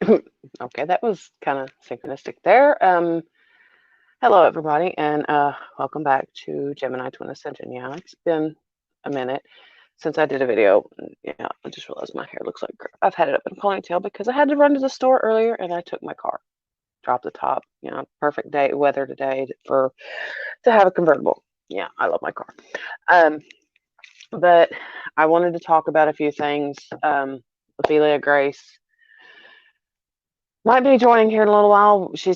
Okay, that was kind of synchronistic there. Hello everybody, and welcome back to Gemini Twin Ascension. Yeah, it's been a minute since I did a video. Yeah, I just realized my hair looks like crap. I've had it up in a ponytail because I had to run to the store earlier, and I took my car, dropped the top. Perfect day weather today for to have a convertible. Yeah, I love my car. Um, but I wanted to talk about a few things. Ophelia Grace might be joining here in a little while. She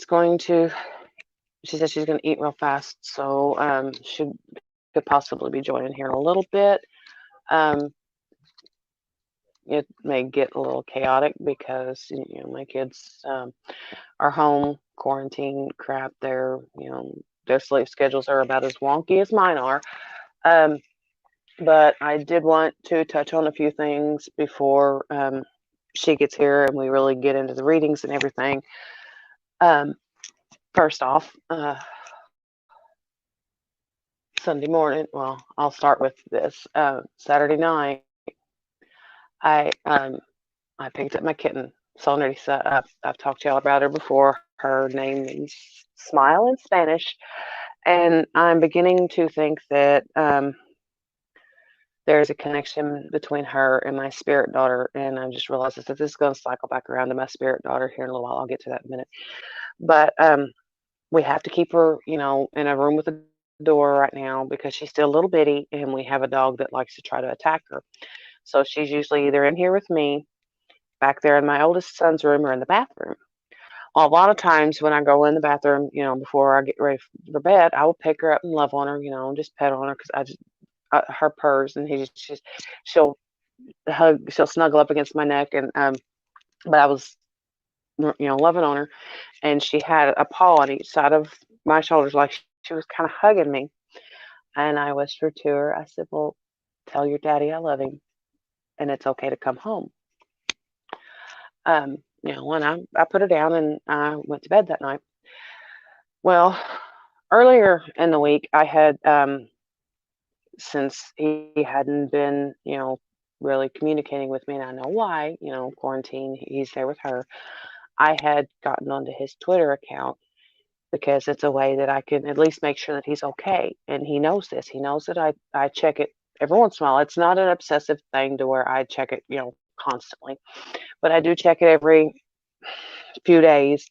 said she's going to eat real fast, so she could possibly be joining here in a little bit. Um, it may get a little chaotic because my kids are home quarantine crap. Their sleep schedules are about as wonky as mine are. Um, but I did want to touch on a few things before she gets here and we really get into the readings and everything. Um, First off, Sunday morning. Well, I'll start with this. Saturday night, I I picked up my kitten. Sonrisa. I've talked to y'all about her before. Her name means smile in Spanish, and I'm beginning to think that there's a connection between her and my spirit daughter. And I just realized that this is going to cycle back around to my spirit daughter here in a little while. I'll get to that in a minute. But we have to keep her, in a room with a door right now because she's still a little bitty, and we have a dog that likes to try to attack her. So she's usually either in here with me, back there in my oldest son's room, or in the bathroom. A lot of times when I go in the bathroom, before I get ready for bed, I will pick her up and love on her, and just pet on her because her purrs, and she'll she'll snuggle up against my neck, and but I was, loving on her, and she had a paw on each side of my shoulders, like she was kind of hugging me, and I whispered to her, I said, "Well, tell your daddy I love him, and it's okay to come home." When I put her down and I went to bed that night. Well, earlier in the week, I had, since he hadn't been, really communicating with me, and I know why, quarantine, he's there with her. I had gotten onto his Twitter account because it's a way that I can at least make sure that he's okay. And he knows this. He knows that I check it every once in a while. It's not an obsessive thing to where I check it, constantly, but I do check it every few days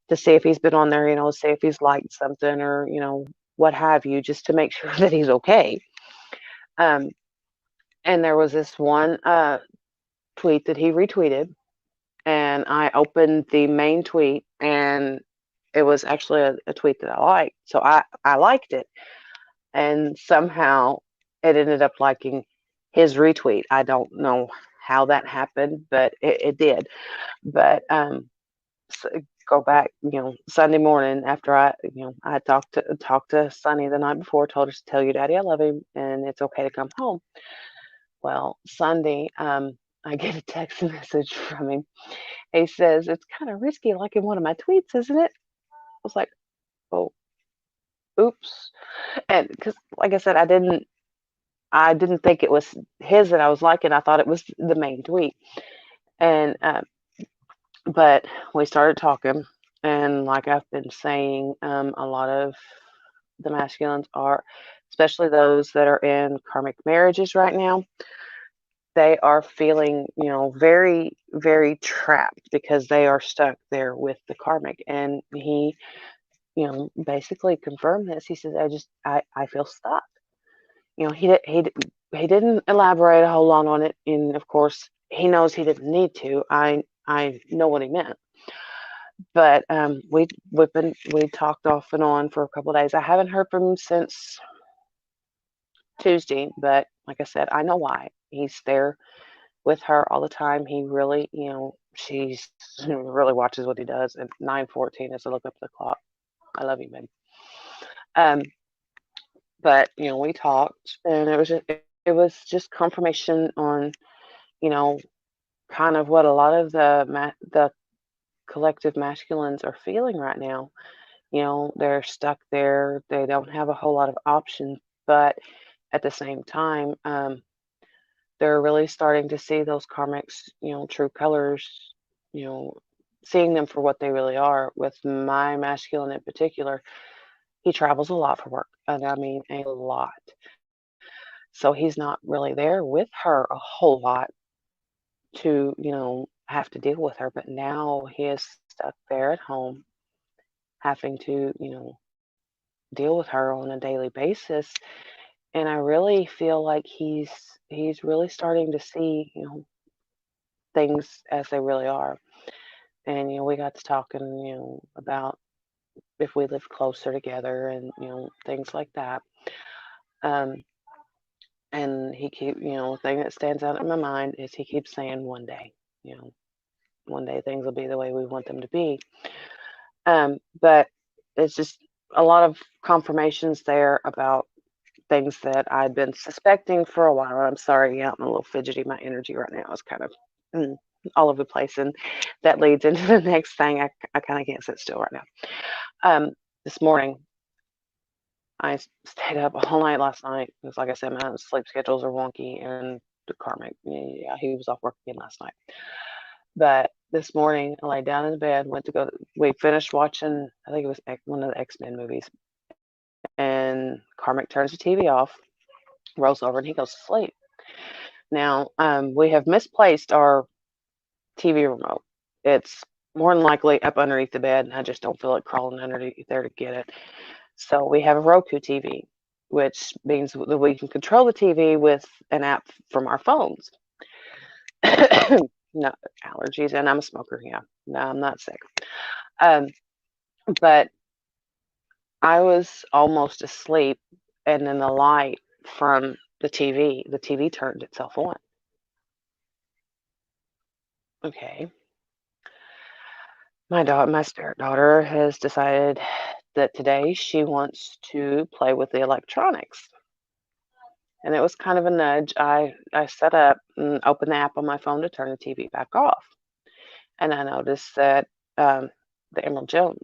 to see if he's been on there, see if he's liked something or, what have you, just to make sure that he's okay. Um, and there was this one tweet that he retweeted, and I opened the main tweet, and it was actually a tweet that I liked. So I liked it, and somehow it ended up liking his retweet. I don't know how that happened, but it did. But go back, Sunday morning after I talked to Sunny the night before, told her to tell your daddy I love him and it's okay to come home. Well, Sunday, I get a text message from him. He says it's kind of risky liking one of my tweets, isn't it? I was like, oh, oops. And because, like I said, I didn't think it was his that I was liking. I thought it was the main tweet. And but we started talking, and like I've been saying, a lot of the masculines are, especially those that are in karmic marriages right now, they are feeling, very, very trapped because they are stuck there with the karmic. And he, basically confirmed this. He says, I feel stuck. He didn't elaborate a whole lot on it. And of course, he knows he didn't need to. I know what he meant. But we talked off and on for a couple of days. I haven't heard from him since Tuesday, but like I said, I know why. He's there with her all the time. He really, she's really watches what he does. And 9:14 as I look up at the clock. I love you, baby. Um, but we talked, and it was just confirmation on, you know, kind of what a lot of the collective masculines are feeling right now. They're stuck there. They don't have a whole lot of options, but at the same time, they're really starting to see those karmics, true colors, you know, seeing them for what they really are. With my masculine in particular, he travels a lot for work, and I mean a lot. So he's not really there with her a whole lot to, have to deal with her. But now he is stuck there at home having to, deal with her on a daily basis. And I really feel like he's really starting to see, things as they really are. And, we got to talking, about if we lived closer together and, things like that. Um, and he keep, thing that stands out in my mind is he keeps saying you know, one day things will be the way we want them to be. But it's just a lot of confirmations there about things that I'd been suspecting for a while. I'm sorry, yeah, I'm a little fidgety. My energy right now is kind of mm, all over the place, and that leads into the next thing. I kind of can't sit still right now. Um, this morning, stayed up all night last night because, like I said, my sleep schedules are wonky, and the karmic, yeah, he was off work again last night. But this morning, I laid down in the bed, went to go. We finished watching, I think it was one of the X-Men movies, and Karmic turns the TV off, rolls over, and he goes to sleep. Now, we have misplaced our TV remote. It's more than likely up underneath the bed, and I just don't feel like crawling underneath there to get it. So we have a Roku TV, which means that we can control the TV with an app from our phones. No allergies, and I'm a smoker. Yeah, no, I'm not sick. Um, but I was almost asleep, and then the light from the TV turned itself on. Okay. My spirit daughter has decided that today she wants to play with the electronics. And it was kind of a nudge. I set up and opened the app on my phone to turn the TV back off. And I noticed that the Emerald Gem,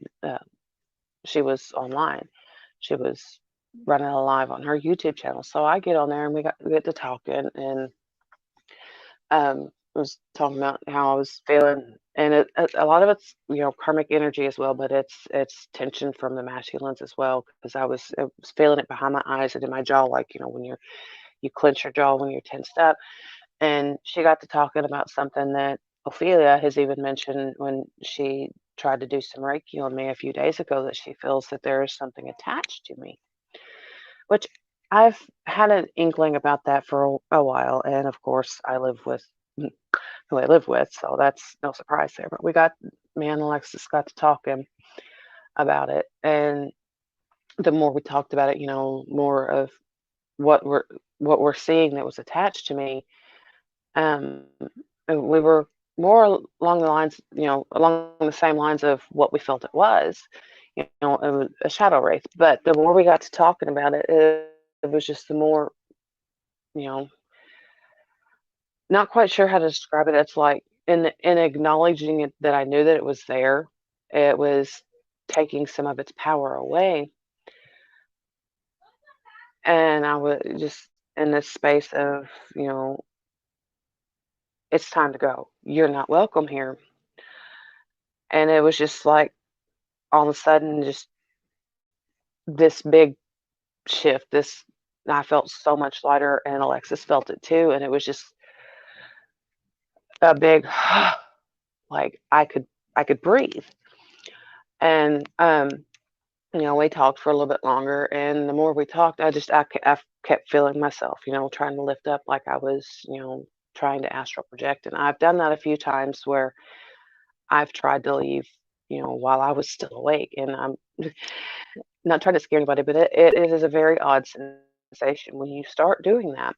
she was online. She was running a live on her YouTube channel. So I get on there and we get to talking, and was talking about how I was feeling, and a lot of it's karmic energy as well, but it's tension from the masculines as well because I was feeling it behind my eyes and in my jaw, like when you clench your jaw when you're tensed up. And she got to talking about something that Ophelia has even mentioned when she tried to do some Reiki on me a few days ago, that she feels that there is something attached to me, which I've had an inkling about that for a while. And of course, I live with who I live with, so that's no surprise there. But me and Alexis got to talking about it, and the more we talked about it, more of what we're seeing that was attached to me. Um, we were more along the lines, along the same lines of what we felt it was, it was a shadow wraith. But the more we got to talking about it, it was just the more, you know, not quite sure how to describe it. It's like in acknowledging it that I knew that it was there, it was taking some of its power away, and I was just in this space of, you know, it's time to go. You're not welcome here. And it was just like all of a sudden, just this big shift. I felt so much lighter, and Alexis felt it too. And it was just a big, like I could breathe. And we talked for a little bit longer, and the more we talked, I kept feeling myself, trying to lift up like I was, trying to astral project. And I've done that a few times where I've tried to leave, while I was still awake. And I'm not trying to scare anybody, but it is a very odd sensation when you start doing that.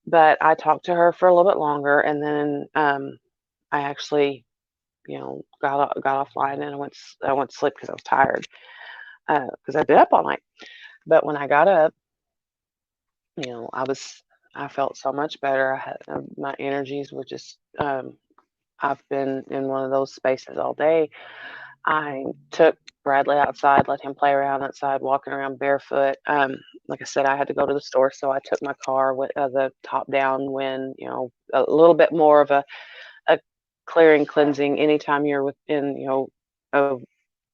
But I talked to her for a little bit longer, and then I actually, got offline, and I went to sleep because I was tired, because I'd been up all night. But when I got up, I felt so much better. My energies were just. I've been in one of those spaces all day. I took Bradley outside, let him play around outside, walking around barefoot. Like I said, I had to go to the store, so I took my car with the top down when, a little bit more of a clearing, cleansing anytime you're within, a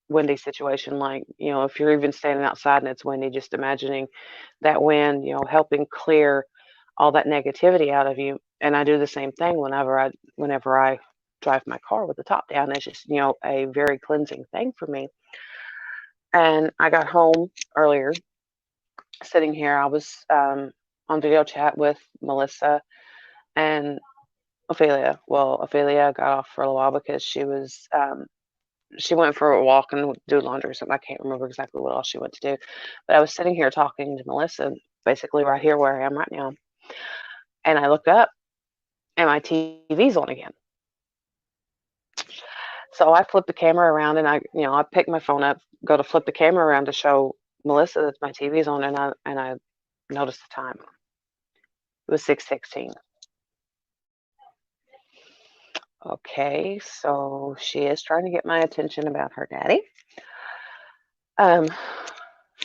windy situation, like, if you're even standing outside and it's windy, just imagining that wind, helping clear all that negativity out of you. And I do the same thing whenever I drive my car with the top down. It's just, a very cleansing thing for me. And I got home earlier, sitting here, I was on video chat with Melissa and Ophelia. Well, Ophelia got off for a little while because she went for a walk and do laundry or something. I can't remember exactly what else she went to do. But I was sitting here talking to Melissa, basically right here where I am right now. And I look up and my TV's on again. So I flip the camera around and I pick my phone up, go to flip the camera around to show Melissa that my TV's on, and I noticed the time. It was 6:16. Okay, so she is trying to get my attention about her daddy. Um,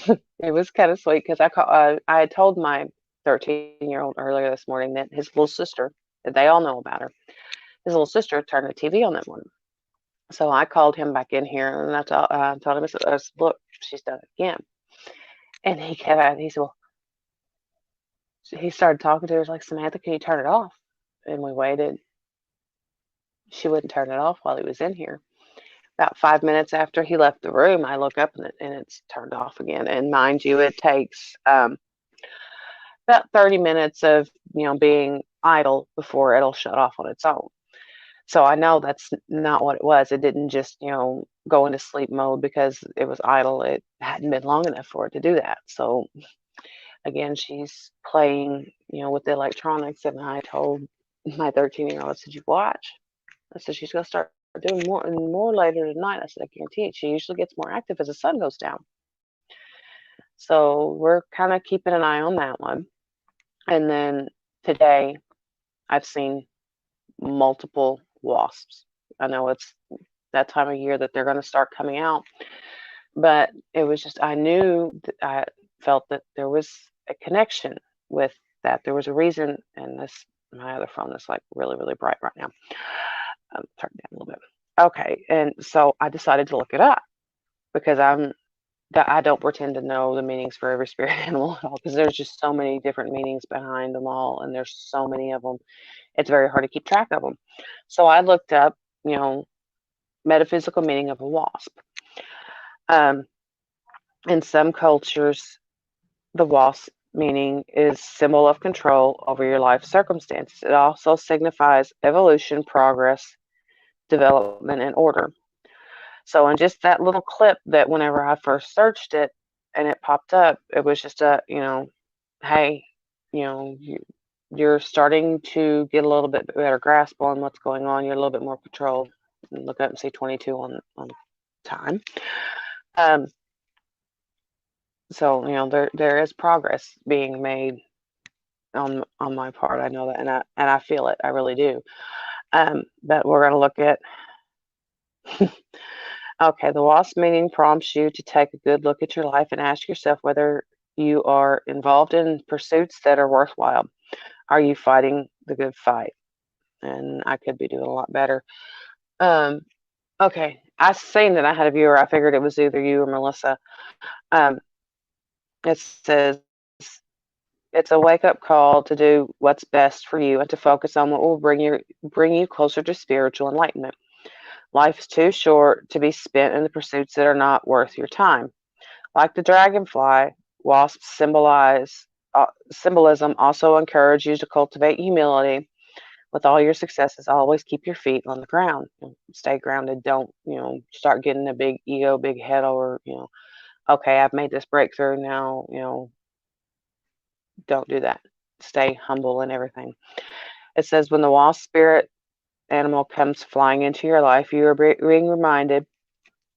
it was kind of sweet because I had told my 13-year-old earlier this morning that his little sister, that they all know about her, his little sister turned the TV on that morning. So I called him back in here and told him, I said, look, she's done it again. And he said, well, he started talking to her, like, Samantha, can you turn it off? And we waited. She wouldn't turn it off while he was in here. About 5 minutes after he left the room, I look up and it's turned off again. And mind you, it takes about 30 minutes of being idle before it'll shut off on its own. So I know that's not what it was. It didn't just go into sleep mode because it was idle. It hadn't been long enough for it to do that. So again, she's playing with the electronics, and I told my 13-year-old, I said, you watch. I said, she's going to start doing more and more later tonight. I said, I guarantee it. She usually gets more active as the sun goes down. So we're kind of keeping an eye on that one. And then today, I've seen multiple wasps. I know it's that time of year that they're going to start coming out, but it was just, I knew that I felt that there was a connection with that. There was a reason, and my other phone is like really, really bright right now. Turn it down a little bit. Okay, and so I decided to look it up because I don't pretend to know the meanings for every spirit animal at all, because there's just so many different meanings behind them all, and there's so many of them. It's very hard to keep track of them. So I looked up, metaphysical meaning of a wasp. In some cultures, the wasp meaning is symbol of control over your life circumstances. It also signifies evolution, progress, development, and order. So in just that little clip, that whenever I first searched it and it popped up, it was just hey, you're starting to get a little bit better grasp on what's going on. You're a little bit more controlled. Look up and see 22 on time. So there is progress being made on my part. I know that, and I feel it. I really do. But we're going to look at. Okay, the wasp meaning prompts you to take a good look at your life and ask yourself whether you are involved in pursuits that are worthwhile. Are you fighting the good fight? And I could be doing a lot better. Okay, I seen that I had a viewer. I figured it was either you or Melissa. It says it's a wake-up call to do what's best for you and to focus on what will bring you closer to spiritual enlightenment. Life is too short to be spent in the pursuits that are not worth your time. Like the dragonfly, wasps symbolism also encourage you to cultivate humility. With all your successes, always keep your feet on the ground. Stay grounded. Don't, start getting a big ego, big head over, okay, I've made this breakthrough now, don't do that. Stay humble in everything. It says, when the wasp spirit animal comes flying into your life, you are being reminded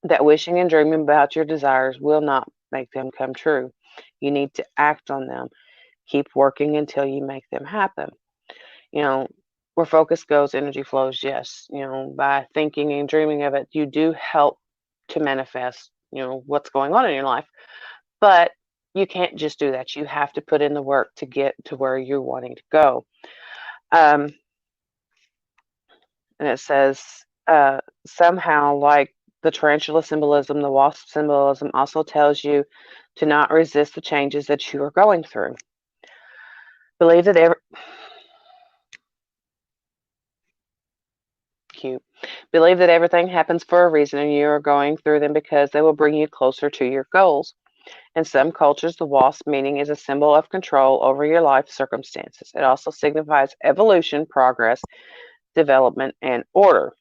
that wishing and dreaming about your desires will not make them come true. You need to act on them. Keep working until you make them happen. Where focus goes, energy flows. Yes, by thinking and dreaming of it, you do help to manifest, what's going on in your life. But you can't just do that. You have to put in the work to get to where you're wanting to go. and it says somehow, like the tarantula symbolism, the wasp symbolism also tells you to not resist the changes that you are going through. Believe that every cute. Believe that everything happens for a reason and you are going through them because they will bring you closer to your goals. In some cultures, the wasp meaning is a symbol of control over your life circumstances. It also signifies evolution, progress, development, and order.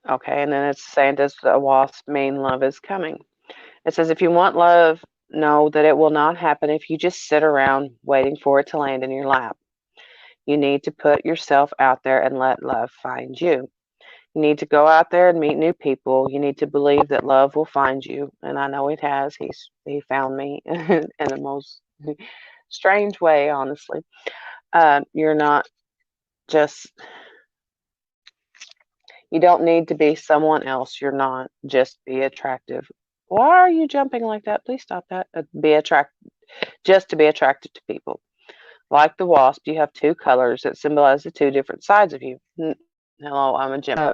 Okay, and then it's saying, does the wasp mean love is coming? It says, if you want love, know that it will not happen if you just sit around waiting for it to land in your lap. You need to put yourself out there and let love find you. You need to go out there and meet new people. You need to believe that love will find you. And I know it has. He found me in the most strange way, honestly. You're not just, you don't need to be someone else. You're not just be attractive. Why are you jumping like that? Please stop that. Be attract just to be attracted to people. Like the wasp, you have two colors that symbolize the two different sides of you. Hello, I'm a Gemini.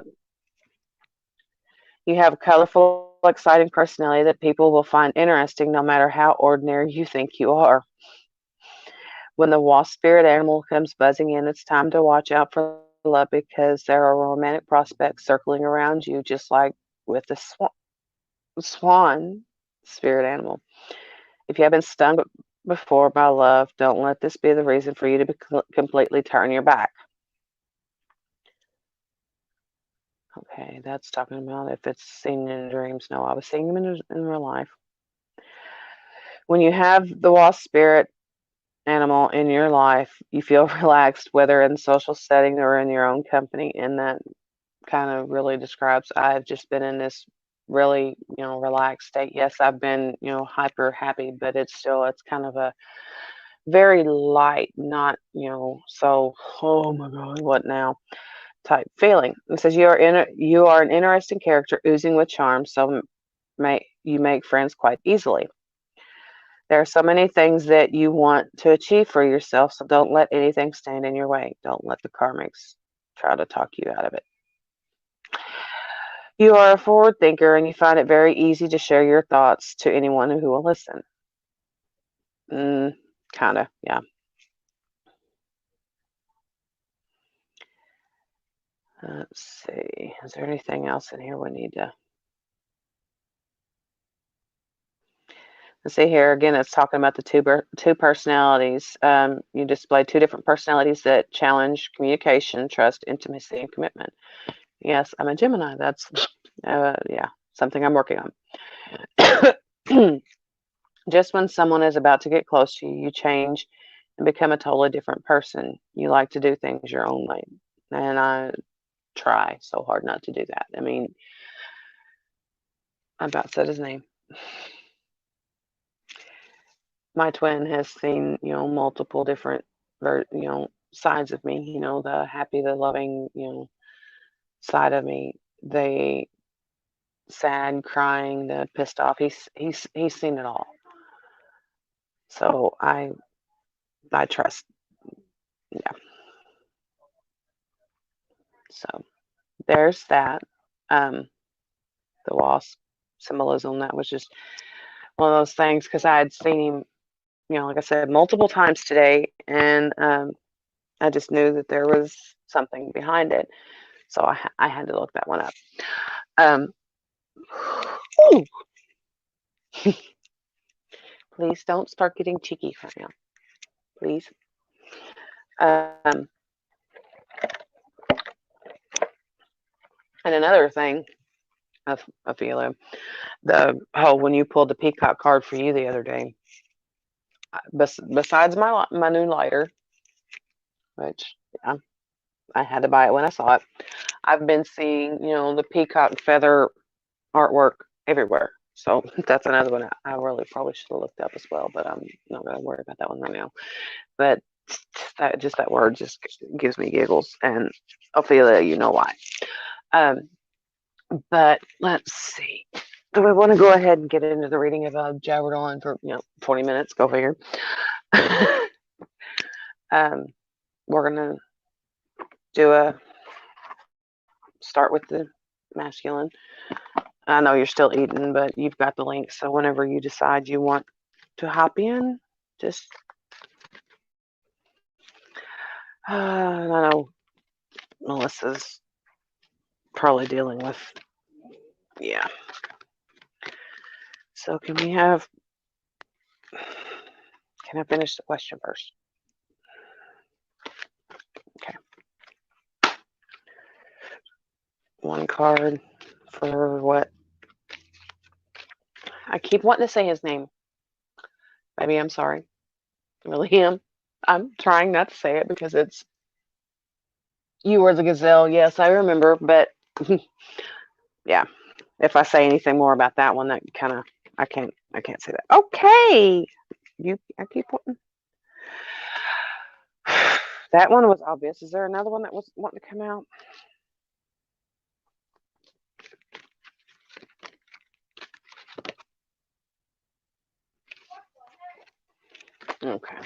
You have a colorful, exciting personality that people will find interesting no matter how ordinary you think you are. When the wasp spirit animal comes buzzing in, it's time to watch out for love because there are romantic prospects circling around you, just like with the swan spirit animal. If you have been stung before by love, don't let this be the reason for you to completely turn your back. Okay, that's talking about if it's seen in dreams. No, I was seeing them in real life. When you have the wasp spirit animal in your life, you feel relaxed, whether in social setting or in your own company. And that kind of really describes, I've just been in this really, relaxed state. Yes, I've been, hyper happy, but it's kind of a very light, not, so, oh my God, what now type feeling. It says you are an interesting character oozing with charm, so you make friends quite easily. There are so many things that you want to achieve for yourself, so don't let anything stand in your way. Don't let the karmics try to talk you out of it. You are a forward thinker and you find it very easy to share your thoughts to anyone who will listen. Mm, kind of, yeah. Let's see. Is there anything else in here we need to? Let's see here again. It's talking about the two personalities. You display two different personalities that challenge communication, trust, intimacy, and commitment. Yes, I'm a Gemini. That's yeah, something I'm working on. Just when someone is about to get close to you, you change and become a totally different person. You like to do things your own way, and I try so hard not to do that. I mean, I about said his name. My twin has seen, multiple different, sides of me. The happy, the loving, side of me. The sad, crying, the pissed off. He's seen it all. So I trust. Yeah. So there's that. Um, the wasp symbolism. That was just one of those things because I had seen him, like I said, multiple times today, and I just knew that there was something behind it. So I had to look that one up. Um, please don't start getting cheeky right now, please. Um, and another thing, I feel when you pulled the peacock card for you the other day, besides my new lighter, which yeah, I had to buy it when I saw it. I've been seeing, the peacock feather artwork everywhere. So that's another one I really probably should have looked up as well, but I'm not going to worry about that one right now. But that word just gives me giggles, and Ophelia, you know why. Um, but let's see. Do we want to go ahead and get into the reading of jabbered on for 20 minutes? Go figure. We're gonna do start with the masculine. I know you're still eating, but you've got the link, so whenever you decide you want to hop in, just I know Melissa's probably dealing with, yeah. So can I finish the question first? Okay. One card for what? I keep wanting to say his name. Baby, I'm sorry. I really am. I'm trying not to say it because it's you were the gazelle. Yes, I remember, but yeah. If I say anything more about that one, that kind of I can't say that. Okay. I keep wanting. That one was obvious. Is there another one that was wanting to come out? Okay.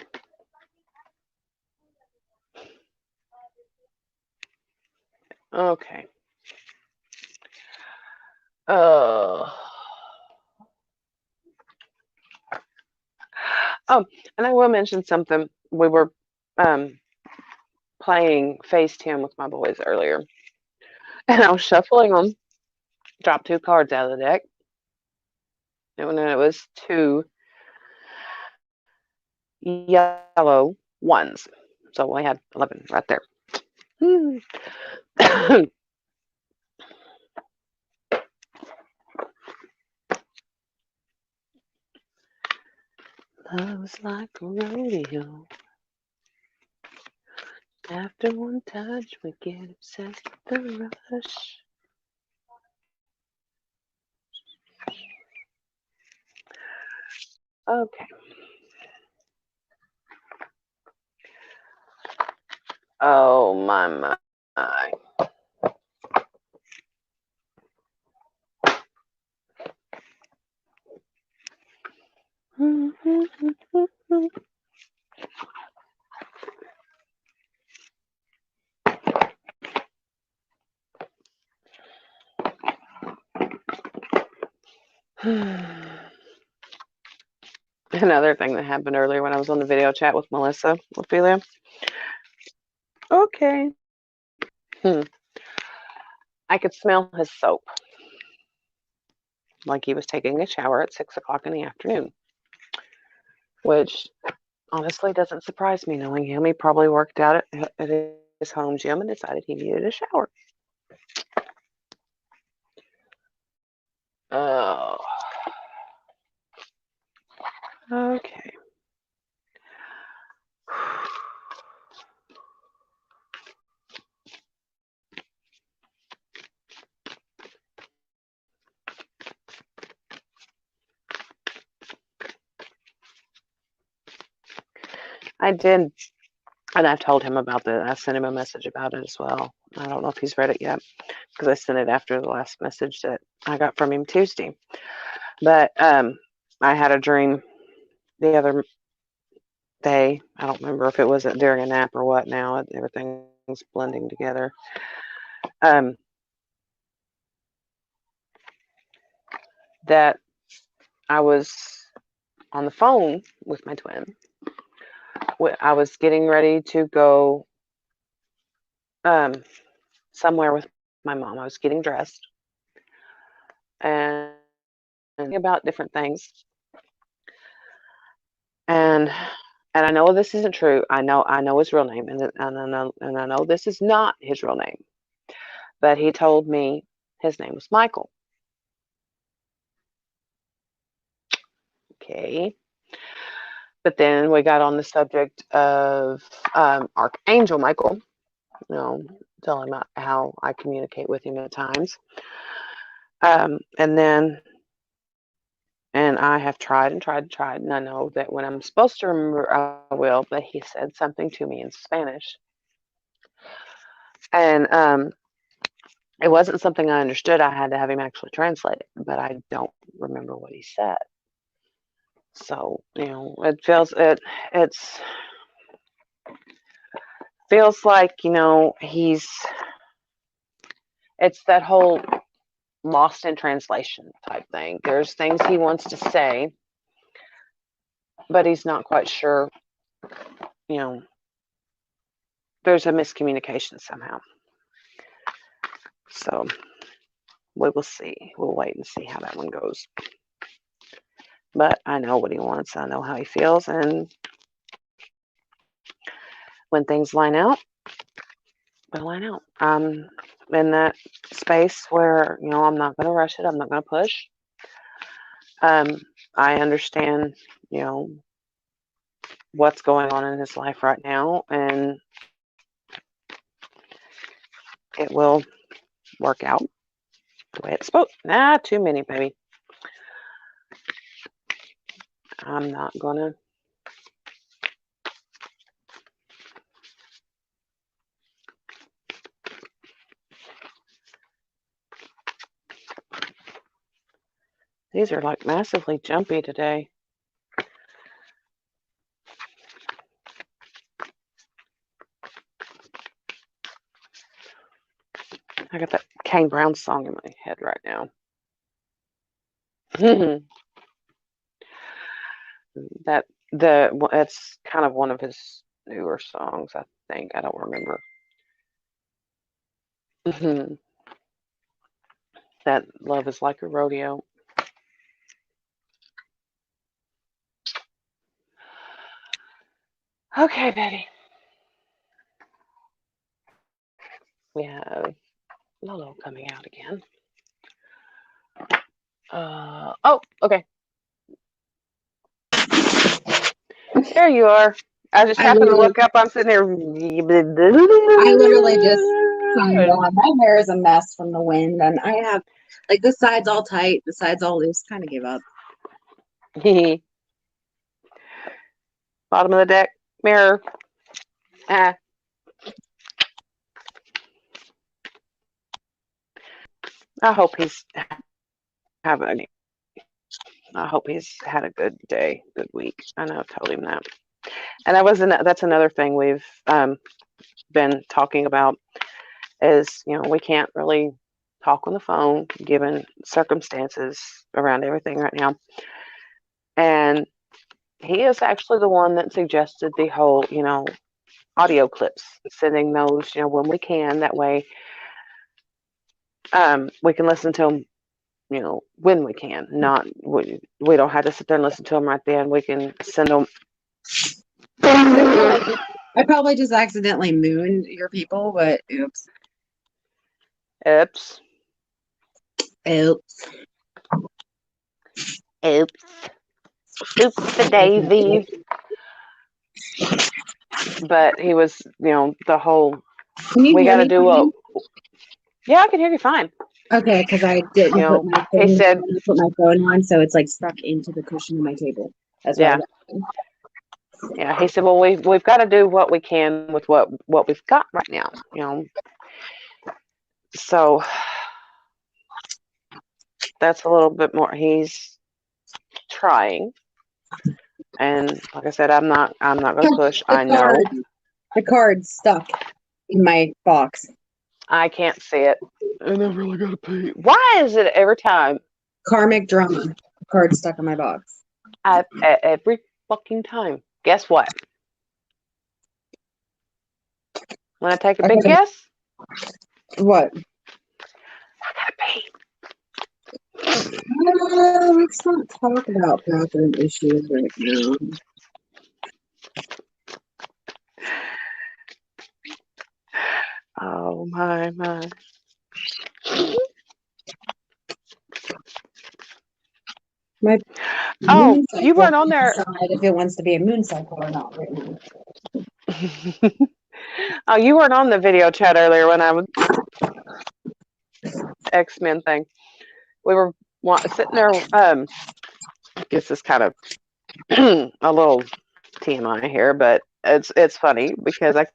Okay. Uh, oh, and I will mention something. We were um, playing Face 10 with my boys earlier, and I was shuffling them, dropped two cards out of the deck, and then it was two yellow ones. So we had 11 right there. Love's like a rodeo. After one touch, we get obsessed with the rush. Okay. Oh my. Another thing that happened earlier when I was on the video chat with Melissa, Ophelia. Okay. I could smell his soap. Like he was taking a shower at 6 o'clock in the afternoon. Which honestly doesn't surprise me knowing him. He probably worked out at his home gym and decided he needed a shower. Oh. Okay. I did, and I've told him about I sent him a message about it as well. I don't know if he's read it yet because I sent it after the last message that I got from him Tuesday. But I had a dream the other day. I don't remember if it was during a nap or what now. Everything's blending together. That I was on the phone with my twin. I was getting ready to go somewhere with my mom. I was getting dressed and about different things. And I know this isn't true. I know his real name, and I know this is not his real name. But he told me his name was Michael. Okay. But then we got on the subject of Archangel Michael. Telling about how I communicate with him at times. And I have tried and tried and tried, and I know that when I'm supposed to remember, I will. But he said something to me in Spanish, and it wasn't something I understood. I had to have him actually translate it, but I don't remember what he said. So it feels it's feels like, it's that whole lost in translation type thing. There's things he wants to say, but he's not quite sure, you know, there's a miscommunication somehow. So we will see. We'll wait and see how that one goes. But I know what he wants. I know how he feels. And when things line out, they'll line out. I'm in that space where, I'm not going to rush it. I'm not going to push. I understand, what's going on in his life right now. And it will work out the way it's supposed. Nah, too many, baby. I'm not going to. These are like massively jumpy today. I got that Kane Brown song in my head right now. It's kind of one of his newer songs, I think. I don't remember. That Love is Like a Rodeo. Okay, Betty. We have Lolo coming out again. Oh, okay. There you are. I just happened to look up. I'm sitting there. I literally just signed on. My hair is a mess from the wind, and I have like the sides all tight, the sides all loose. Kind of give up. Bottom of the deck mirror. Ah. I hope he's having. I hope he's had a good day, good week. I know I've told him that. And that's another thing we've been talking about is, we can't really talk on the phone given circumstances around everything right now. And he is actually the one that suggested the whole, audio clips, sending those, when we can. That way we can listen to them, when we can. Not we don't have to sit there and listen to them right then. We can send them. I probably just accidentally mooned your people, but oops. Oops. Oops. Oops. Oops, Daisy. But he was, the whole. We got to do what. Yeah, I can hear you fine. Okay, because I didn't put my phone, put my phone on, so it's like stuck into the cushion of my table. That's why. Yeah, he said, well, we've got to do what we can with what we've got right now, So that's a little bit more. He's trying, and like I said, I'm not going to push. I know the card's stuck in my box. I can't see it, and I really got to pee. Why is it every time? Karmic drama. The card's stuck in my box. Every fucking time. Guess what? Want to take a big guess? What? I gotta pee. Let's not talk about bathroom issues right now. Oh my. You weren't on there. If it wants to be a moon cycle or not right now. Oh, you weren't on the video chat earlier when I was X-Men thing. We were sitting there. I guess it's kind of a little TMI here, but it's funny because I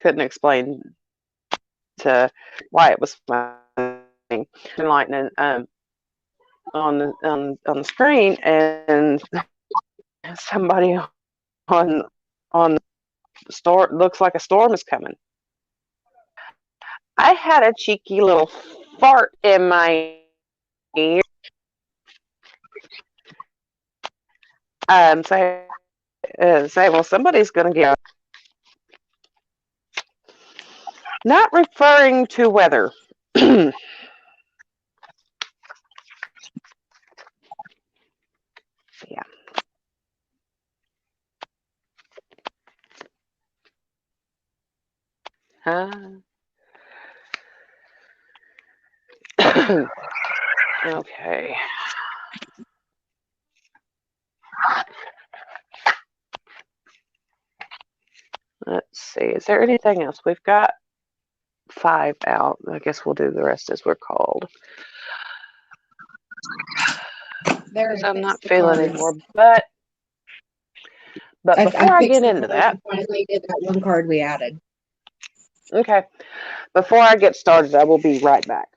couldn't explain to why it was funny. Enlightening on the screen, and somebody on storm looks like a storm is coming. I had a cheeky little fart in my ear. Say, well, somebody's going to get. Not referring to weather. Yeah. Okay. Let's see. Is there anything else? We've got 5 out. I guess we'll do the rest as we're called. Because I'm not feeling anymore. But before I get into that, I finally did that one card we added. okay. Before I get started, I will be right back.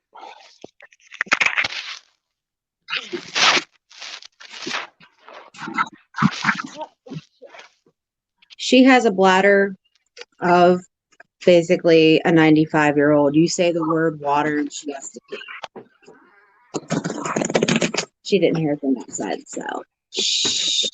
She has a bladder of basically a 95-year-old. You say the word water and she has to pee. She didn't hear from that side, so. Shh.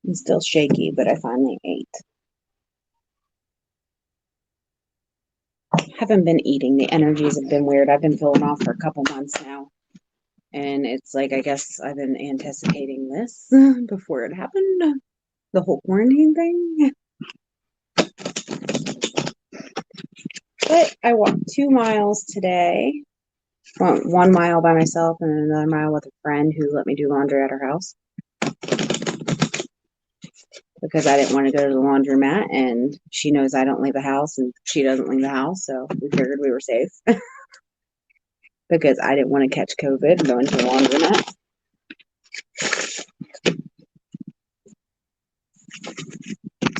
I'm still shaky, but I finally ate. Haven't been eating. The energies have been weird. I've been feeling off for a couple months now. And it's like, I guess I've been anticipating this before it happened. The whole quarantine thing. But I walked 2 miles today. Went 1 mile by myself and another mile with a friend who let me do laundry at her house. Because I didn't want to go to the laundromat, and she knows I don't leave the house and she doesn't leave the house, so we figured we were safe. Because I didn't want to catch COVID going to the laundromat.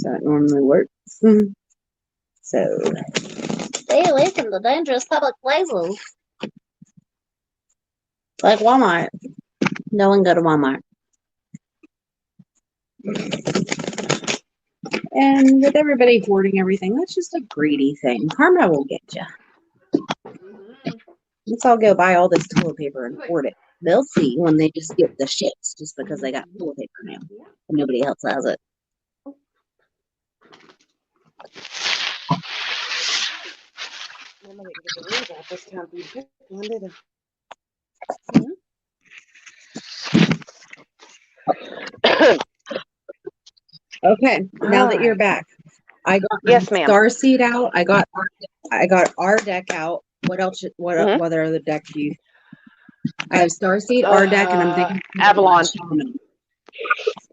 So it normally works. So stay away from the dangerous public places. Like Walmart. No one go to Walmart. And with everybody hoarding everything, that's just a greedy thing. Karma will get you. Let's all go buy all this toilet paper and hoard it. They'll see when they just get the shits just because they got toilet paper now. And nobody else has it. Okay, now that you're back, I got yes, ma'am. Starseed out. I got our deck out. What else? What other deck do you? I have Starseed, our deck, and I'm thinking Avalon.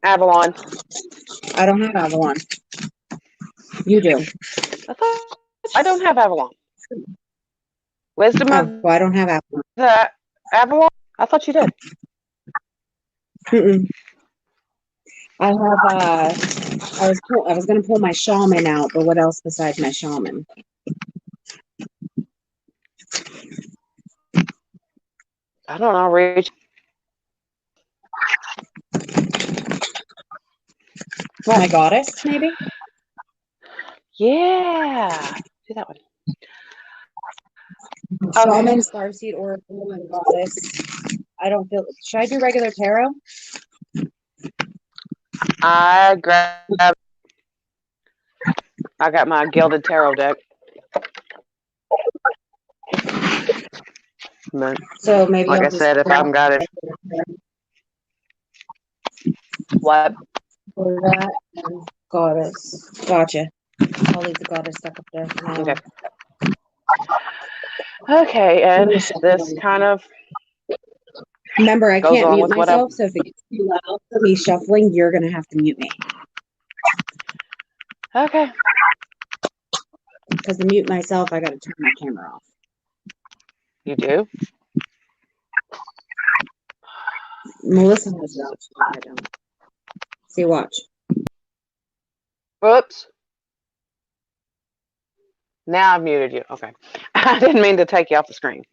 Avalon. I don't have Avalon. You do. I don't have Avalon. Wisdom of well, I don't have Avalon. The Avalon? I thought you did. I have I was gonna pull my shaman out, but what else besides my shaman? I don't know. Reach. My goddess, maybe? Yeah. Do that one. Shaman, Starseed, Oracle, and Goddess. I don't feel. Should I do regular tarot? I got my Gilded Tarot deck. But, so maybe like I said, if I've got it. What? For that and Goddess. Gotcha. I'll leave the Goddess stuck up there for now. Okay. Okay, and this kind of. Remember, I can't mute myself, so if it gets too loud for me shuffling, you're going to have to mute me. Okay. Because to mute myself, I got to turn my camera off. You do? Melissa has that, so I don't. See, watch. Whoops. Now I've muted you. Okay. I didn't mean to take you off the screen.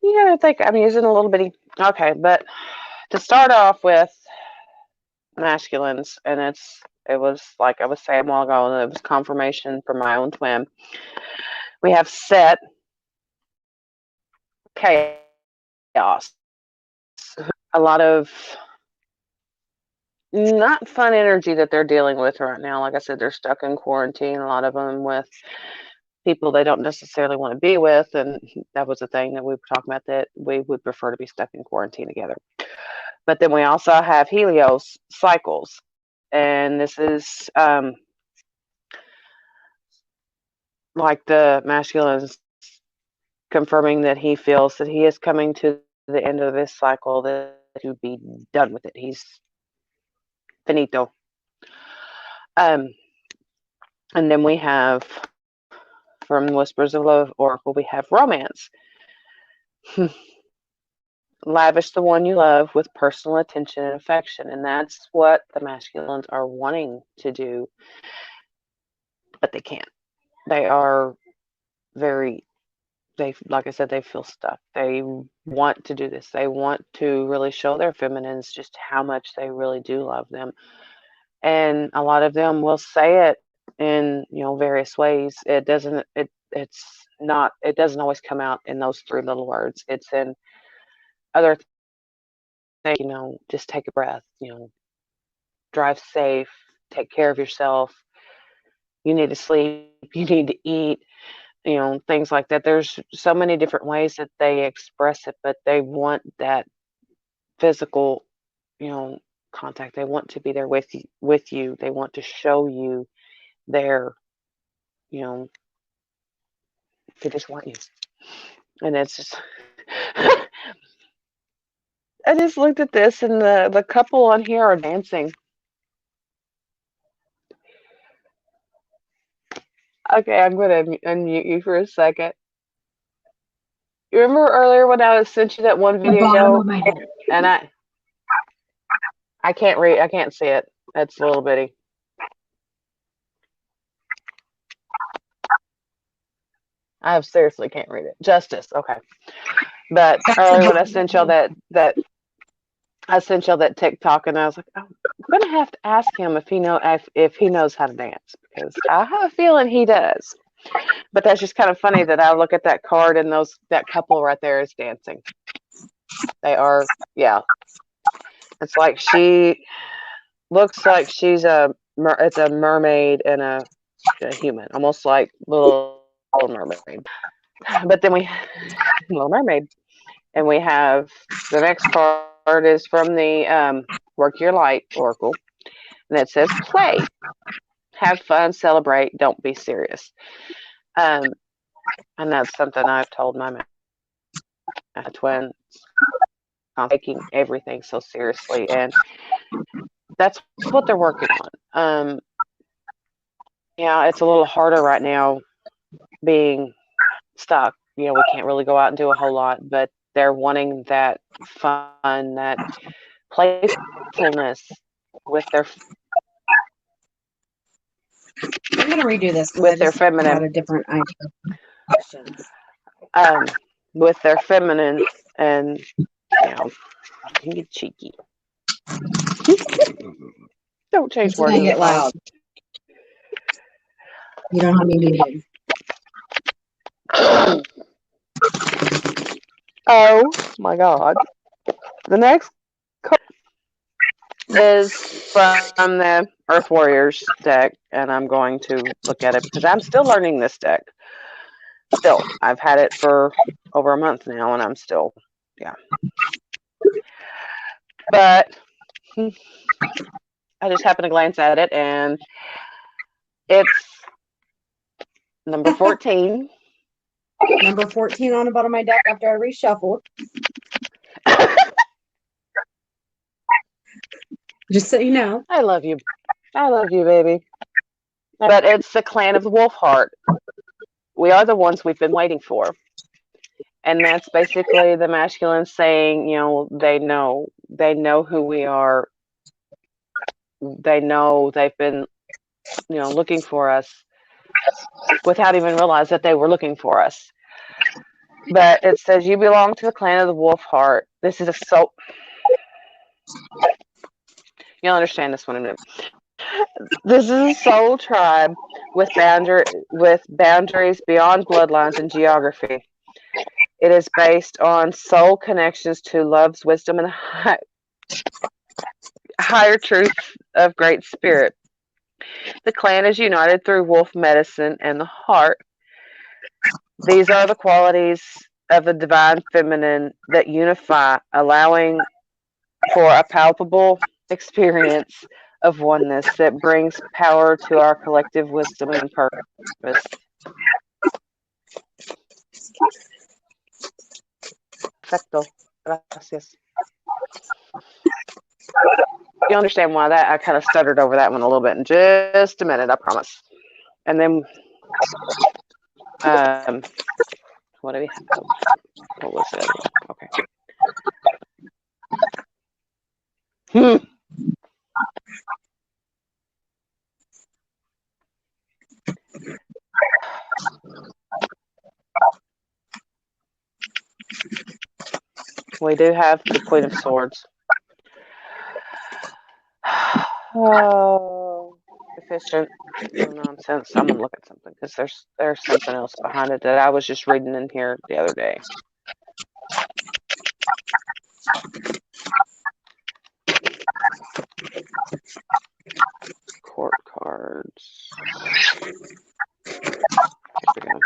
Yeah, I think I'm using a little bitty. Okay, but to start off with masculines, and it was like I was saying a while ago, and it was confirmation from my own twin. We have Set Chaos. A lot of not fun energy that they're dealing with right now. Like I said, they're stuck in quarantine. A lot of them with people they don't necessarily want to be with, and that was the thing that we were talking about, that we would prefer to be stuck in quarantine together. But then we also have Helios cycles, and this is like the masculines confirming that he feels that he is coming to the end of this cycle, that to be done with it. He's finito. Um, and then we have from Whispers of Love Oracle, we have romance. Lavish the one you love with personal attention and affection, and that's what the masculines are wanting to do, but they can't. They are very they like I said, they feel stuck. They want to do this. They want to really show their feminines just how much they really do love them. And a lot of them will say it in, various ways. It doesn't always come out in those three little words. It's in other things, just take a breath, drive safe, take care of yourself. You need to sleep, you need to eat, things like that. There's so many different ways that they express it, but they want that physical, you know, contact. They want to be there with you. They want to show you their, you know, they just want you. And it's just I just looked at this, and the couple on here are dancing. Okay, I'm gonna unmute you for a second. You remember earlier when I was sent you that one The bottom video, of my head. and I can't read, I can't see it. It's a little bitty. I seriously can't read it. Justice, okay. But That's a earlier when I bottom. sent y'all that I sent y'all that TikTok, and I was like, oh, I'm gonna have to ask him if he knows how to dance, because I have a feeling he does. But that's just kind of funny that I look at that card, and that couple right there is dancing. They are, yeah. It's like she looks like it's a mermaid and a human, almost like Little Mermaid. But then we Little Mermaid, and we have the next card is from the Work Your Light Oracle, and it says play, have fun, celebrate, don't be serious. Um, and that's something I've told my twin, taking everything so seriously, and that's what they're working on. Yeah, it's a little harder right now being stuck. We can't really go out and do a whole lot, but they're wanting that fun, that playfulness with their I'm gonna redo this because I with their just had feminine, a different idea of questions. um, with their feminine, and you get cheeky. Don't change It's words gonna in the get phone. loud. You don't have me muted. Oh my God! The next card is from the Earth Warriors deck, and I'm going to look at it because I'm still learning this deck. Still, I've had it for over a month now, and I'm still, yeah. But I just happened to glance at it, and it's number 14. Number 14 on the bottom of my deck after I reshuffled. Just so you know. I love you. I love you, baby. But it's the clan of the wolf heart. We are the ones we've been waiting for. And that's basically the masculine saying, they know who we are. they know they've been, looking for us without even realize that they were looking for us. But it says you belong to the clan of the wolf heart. This is a soul. You'll understand this one in a minute. This is a soul tribe with boundaries beyond bloodlines and geography. It is based on soul connections to love's wisdom and higher truth of great spirit. The clan is united through wolf medicine and the heart. These are the qualities of the divine feminine that unify, allowing for a palpable experience of oneness that brings power to our collective wisdom and purpose. Perfecto. Gracias. You'll understand why that I kind of stuttered over that one a little bit in just a minute, I promise. And then, what do we have? What was the other one? Okay. We do have the Queen of Swords. Oh, efficient. No nonsense. I'm gonna look at something because there's something else behind it that I was just reading in here the other day. Court cards. Here we go.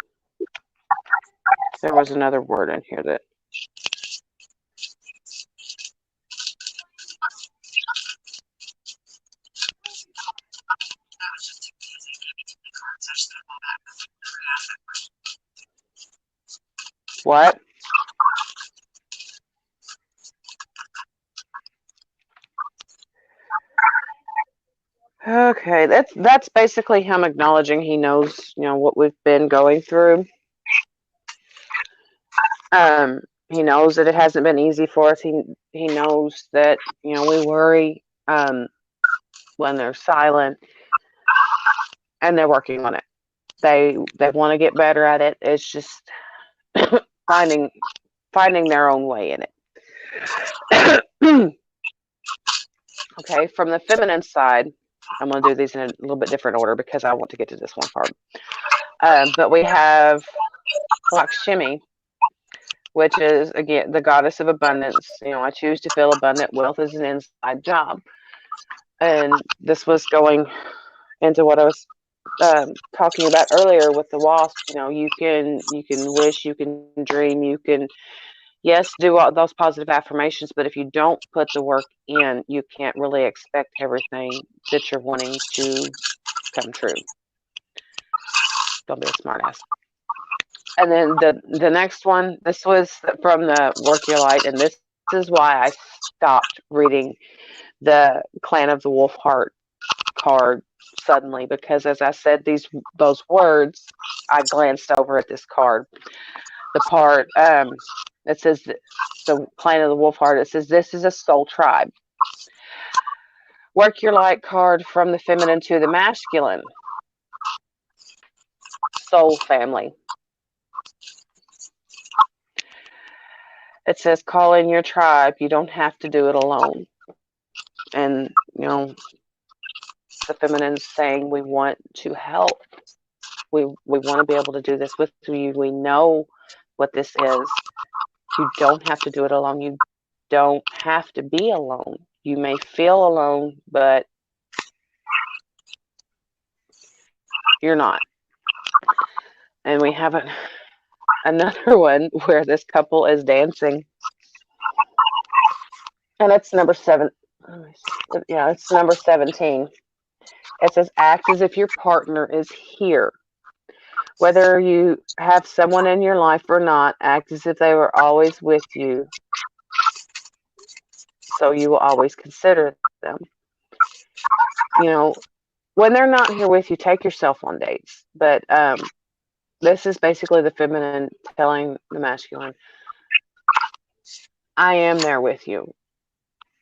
There was another word in here that. What? Okay, that's basically him acknowledging he knows, what we've been going through. He knows that it hasn't been easy for us. He knows that, we worry when they're silent, and they're working on it. They want to get better at it. It's just finding their own way in it. Okay, from the feminine side, I'm going to do these in a little bit different order because I want to get to this one part. But we have Lakshmi, which is, again, the goddess of abundance. I choose to feel abundant. Wealth is an inside job. And this was going into what I was talking about earlier with the wasps. You can wish, you can dream, you can, yes, do all those positive affirmations, but if you don't put the work in, you can't really expect everything that you're wanting to come true. Don't be a smartass. And then the next one, this was from the Work Your Light, and this is why I stopped reading the Clan of the Wolf Heart card suddenly, because as I said those words, I glanced over at this card. The part it says the Clan of the Wolf Heart. It says this is a soul tribe. Work Your Light card from the feminine to the masculine. Soul family. It says call in your tribe. You don't have to do it alone. And the feminine's saying we want to help. We want to be able to do this with you. We know what this is. You don't have to do it alone. You don't have to be alone. You may feel alone, but you're not. And we have another one where this couple is dancing. And it's number 7. Yeah, it's number 17. It says, act as if your partner is here. Whether you have someone in your life or not, act as if they were always with you. So you will always consider them. When they're not here with you, take yourself on dates. But this is basically the feminine telling the masculine, I am there with you.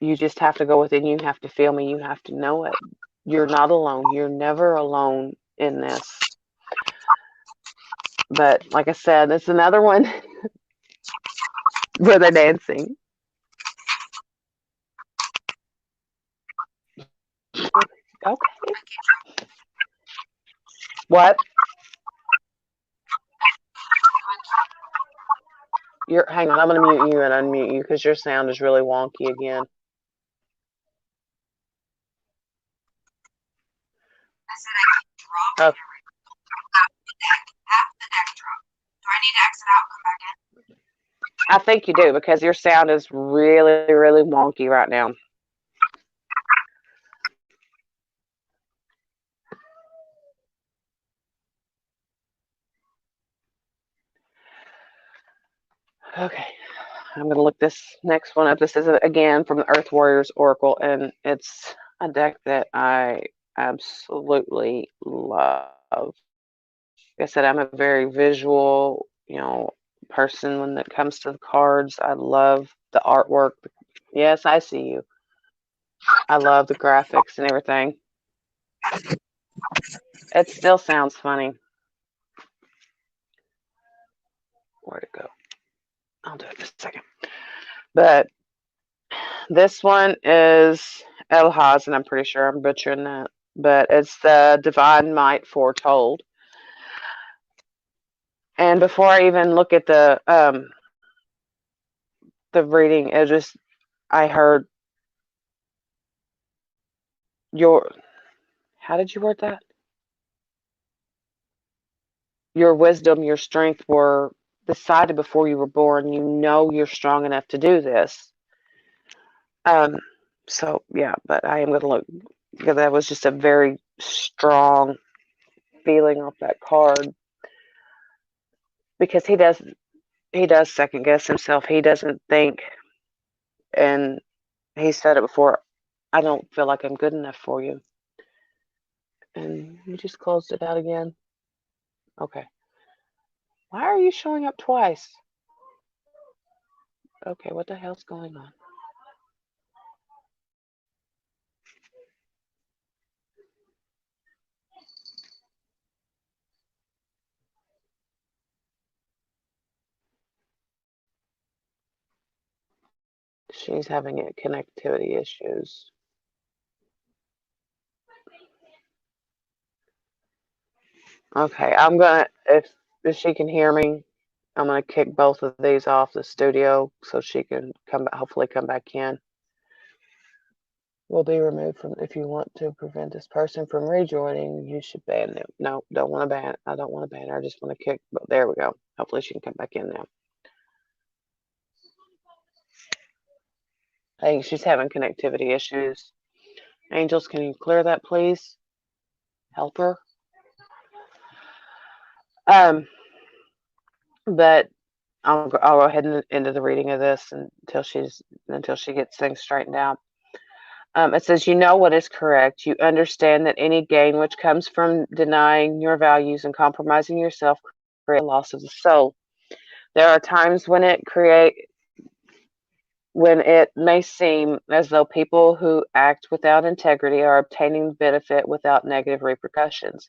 You just have to go within. You have to feel me. You have to know it. You're not alone. You're never alone in this. But like I said, it's another one where they're dancing. Okay. What? You're hang on. I'm gonna mute you and unmute you because your sound is really wonky again. I said I can drop Oh, half the deck drop. Do I need to exit out and come back in? I think you do because your sound is really, really wonky right now. Okay. I'm going to look this next one up. This is again from the Earth Warriors Oracle, and it's a deck that I absolutely love. Like I said, I'm a very visual, person when it comes to the cards. I love the artwork. Yes, I see you. I love the graphics and everything. It still sounds funny. Where'd it go? I'll do it in a second. But this one is Elhaz, and I'm pretty sure I'm butchering that. But it's the Divine Might Foretold. And before I even look at the reading, it just I heard your how did you word that? Your wisdom, your strength were decided before you were born. You know you're strong enough to do this. Um, so yeah, but I am gonna look because that was just a very strong feeling off that card because he does second guess himself. He doesn't think, and he said it before. I don't feel like I'm good enough for you. And you just closed it out again. Okay. Why are you showing up twice? Okay, what the hell's going on? She's having connectivity issues. Okay, if she can hear me, I'm gonna kick both of these off the studio so she can hopefully come back in. Will be removed from if you want to prevent this person from rejoining. You should ban them. No, don't want to ban. I don't want to ban her. I just want to kick. But there we go. Hopefully she can come back in now. I think she's having connectivity issues. Angels, can you clear that, please? Help her. Um, but I'll go ahead and into the reading of this until she gets things straightened out. It says, you know what is correct. You understand that any gain which comes from denying your values and compromising yourself creates a loss of the soul. There are times when it may seem as though people who act without integrity are obtaining benefit without negative repercussions.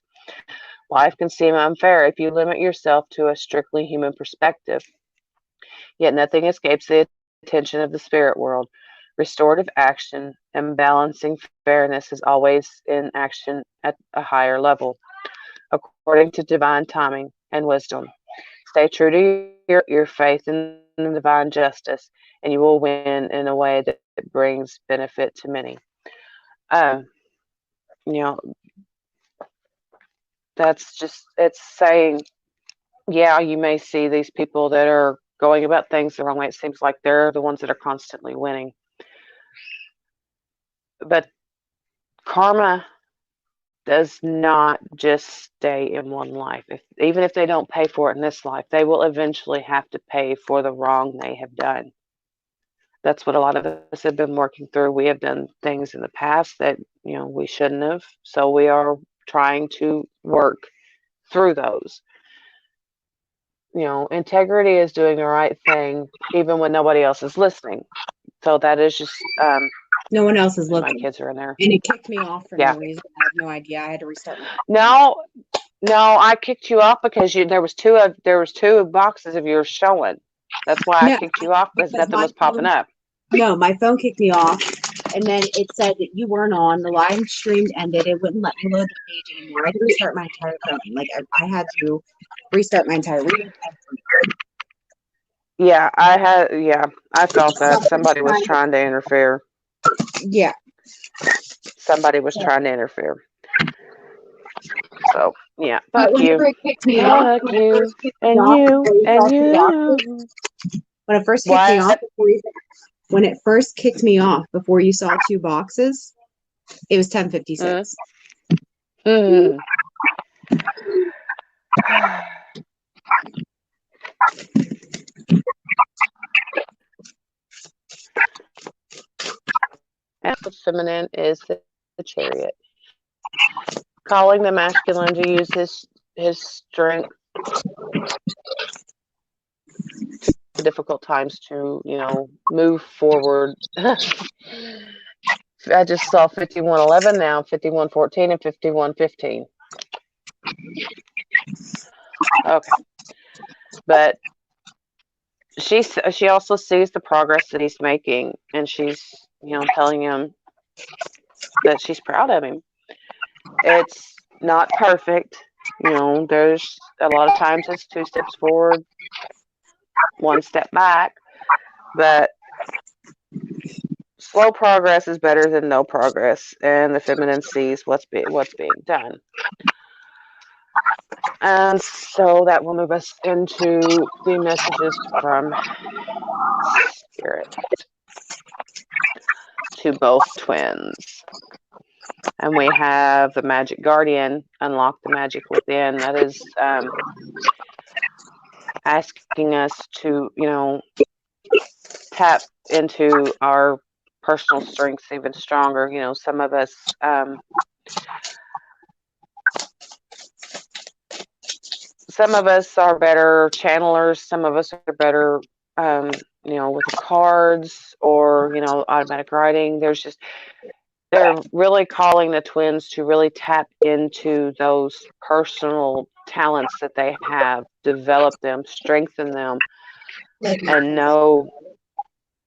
Life can seem unfair if you limit yourself to a strictly human perspective. Yet nothing escapes the attention of the spirit world. Restorative action and balancing fairness is always in action at a higher level, according to divine timing and wisdom. Stay true to your faith in the divine justice, and you will win in a way that brings benefit to many. Um, you know, it's saying, yeah, you may see these people that are going about things the wrong way. It seems like they're the ones that are constantly winning. But karma does not just stay in one life. Even if they don't pay for it in this life, they will eventually have to pay for the wrong they have done. That's what a lot of us have been working through. We have done things in the past that, we shouldn't have. So we are trying to work through those. Integrity is doing the right thing even when nobody else is listening. So that is just No one else is my looking. kids are in there. And it kicked me off for no Yeah. reason. I have no idea. I had to restart my. No, no, I kicked you off because there was two boxes of yours showing. That's why I No, kicked you off because because nothing my was popping phone. up. No, my phone kicked me off, and then it said that you weren't on. The live stream ended. It wouldn't let me load the page anymore. I had to restart my entire phone. Like I had to restart my entire reading. Yeah, I felt that Something's somebody was trying to. trying to interfere. Yeah. Somebody was So, trying to interfere. So, yeah, but fuck whenever you. it kicked me off, Fuck when it you. first kicked me And off you. before you And saw two you. boxes, when it first kicked me off What? before you, when it first kicked me off before you saw two boxes, it was 10:56. Mm. And the feminine is the chariot, calling the masculine to use his strength to difficult times to move forward. I just saw 5111 now, 5114 and 5115. Okay, but she also sees the progress that he's making, and she's telling him that she's proud of him. It's not perfect. There's a lot of times it's two steps forward, one step back, but slow progress is better than no progress, and the feminine sees what's being done. And so that will move us into the messages from Spirit to both twins. And we have the Magic Guardian, unlock the magic within. That is asking us to, tap into our personal strengths even stronger. Some of us are better channelers. Some of us are better, with the cards or automatic writing. They're really calling the twins to really tap into those personal talents that they have, develop them, strengthen them, and know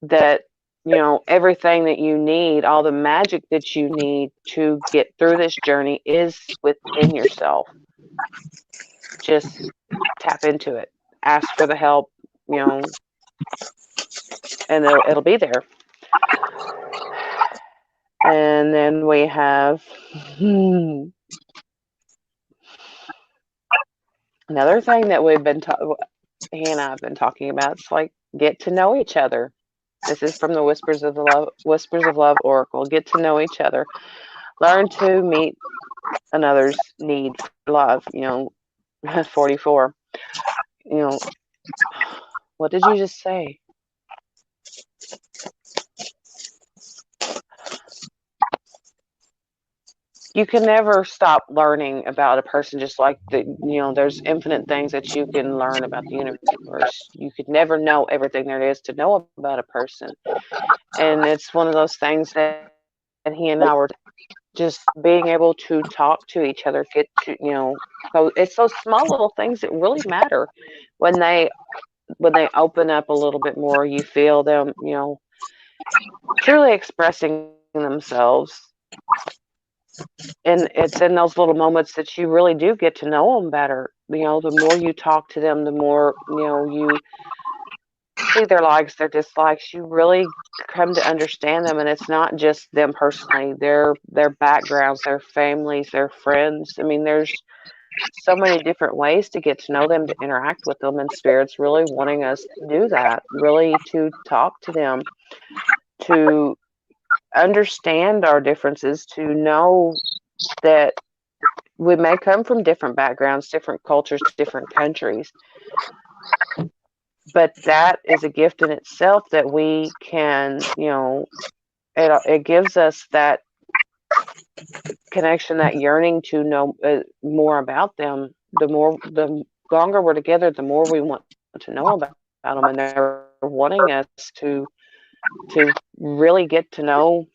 that everything that you need, all the magic that you need to get through this journey is within yourself. Just tap into it, ask for the help, and it'll be there. And then we have another thing that he and I have been talking about. It's like get to know each other. This is from the Whispers of Love Oracle. Get to know each other. Learn to meet another's need for love. 44. You know, what did you just say? You can never stop learning about a person, just like there's infinite things that you can learn about the universe. You could never know everything there is to know about a person. And it's one of those things that he and I were just being able to talk to each other, get to so it's those small little things that really matter when they open up a little bit more. You feel them truly expressing themselves, and it's in those little moments that you really do get to know them better. The more you talk to them, the more you see their likes, their dislikes. You really come to understand them, and it's not just them personally, their backgrounds, their families, their friends. I mean, there's so many different ways to get to know them, to interact with them, and Spirit's really wanting us to do that, really to talk to them, to understand our differences, to know that we may come from different backgrounds, different cultures, different countries, but that is a gift in itself that we can, it gives us that connection, that yearning to know more about them. The longer we're together, the more we want to know about them, and they're wanting us to to really get to know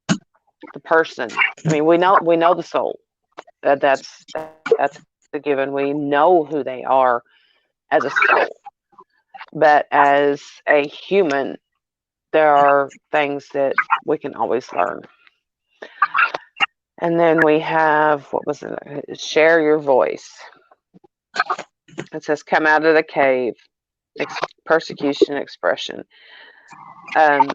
the person. I mean, we know the soul. That's a given. We know who they are as a soul. But as a human, there are things that we can always learn. And then we have, what was it? Share your voice. It says, come out of the cave, persecution expression. Um,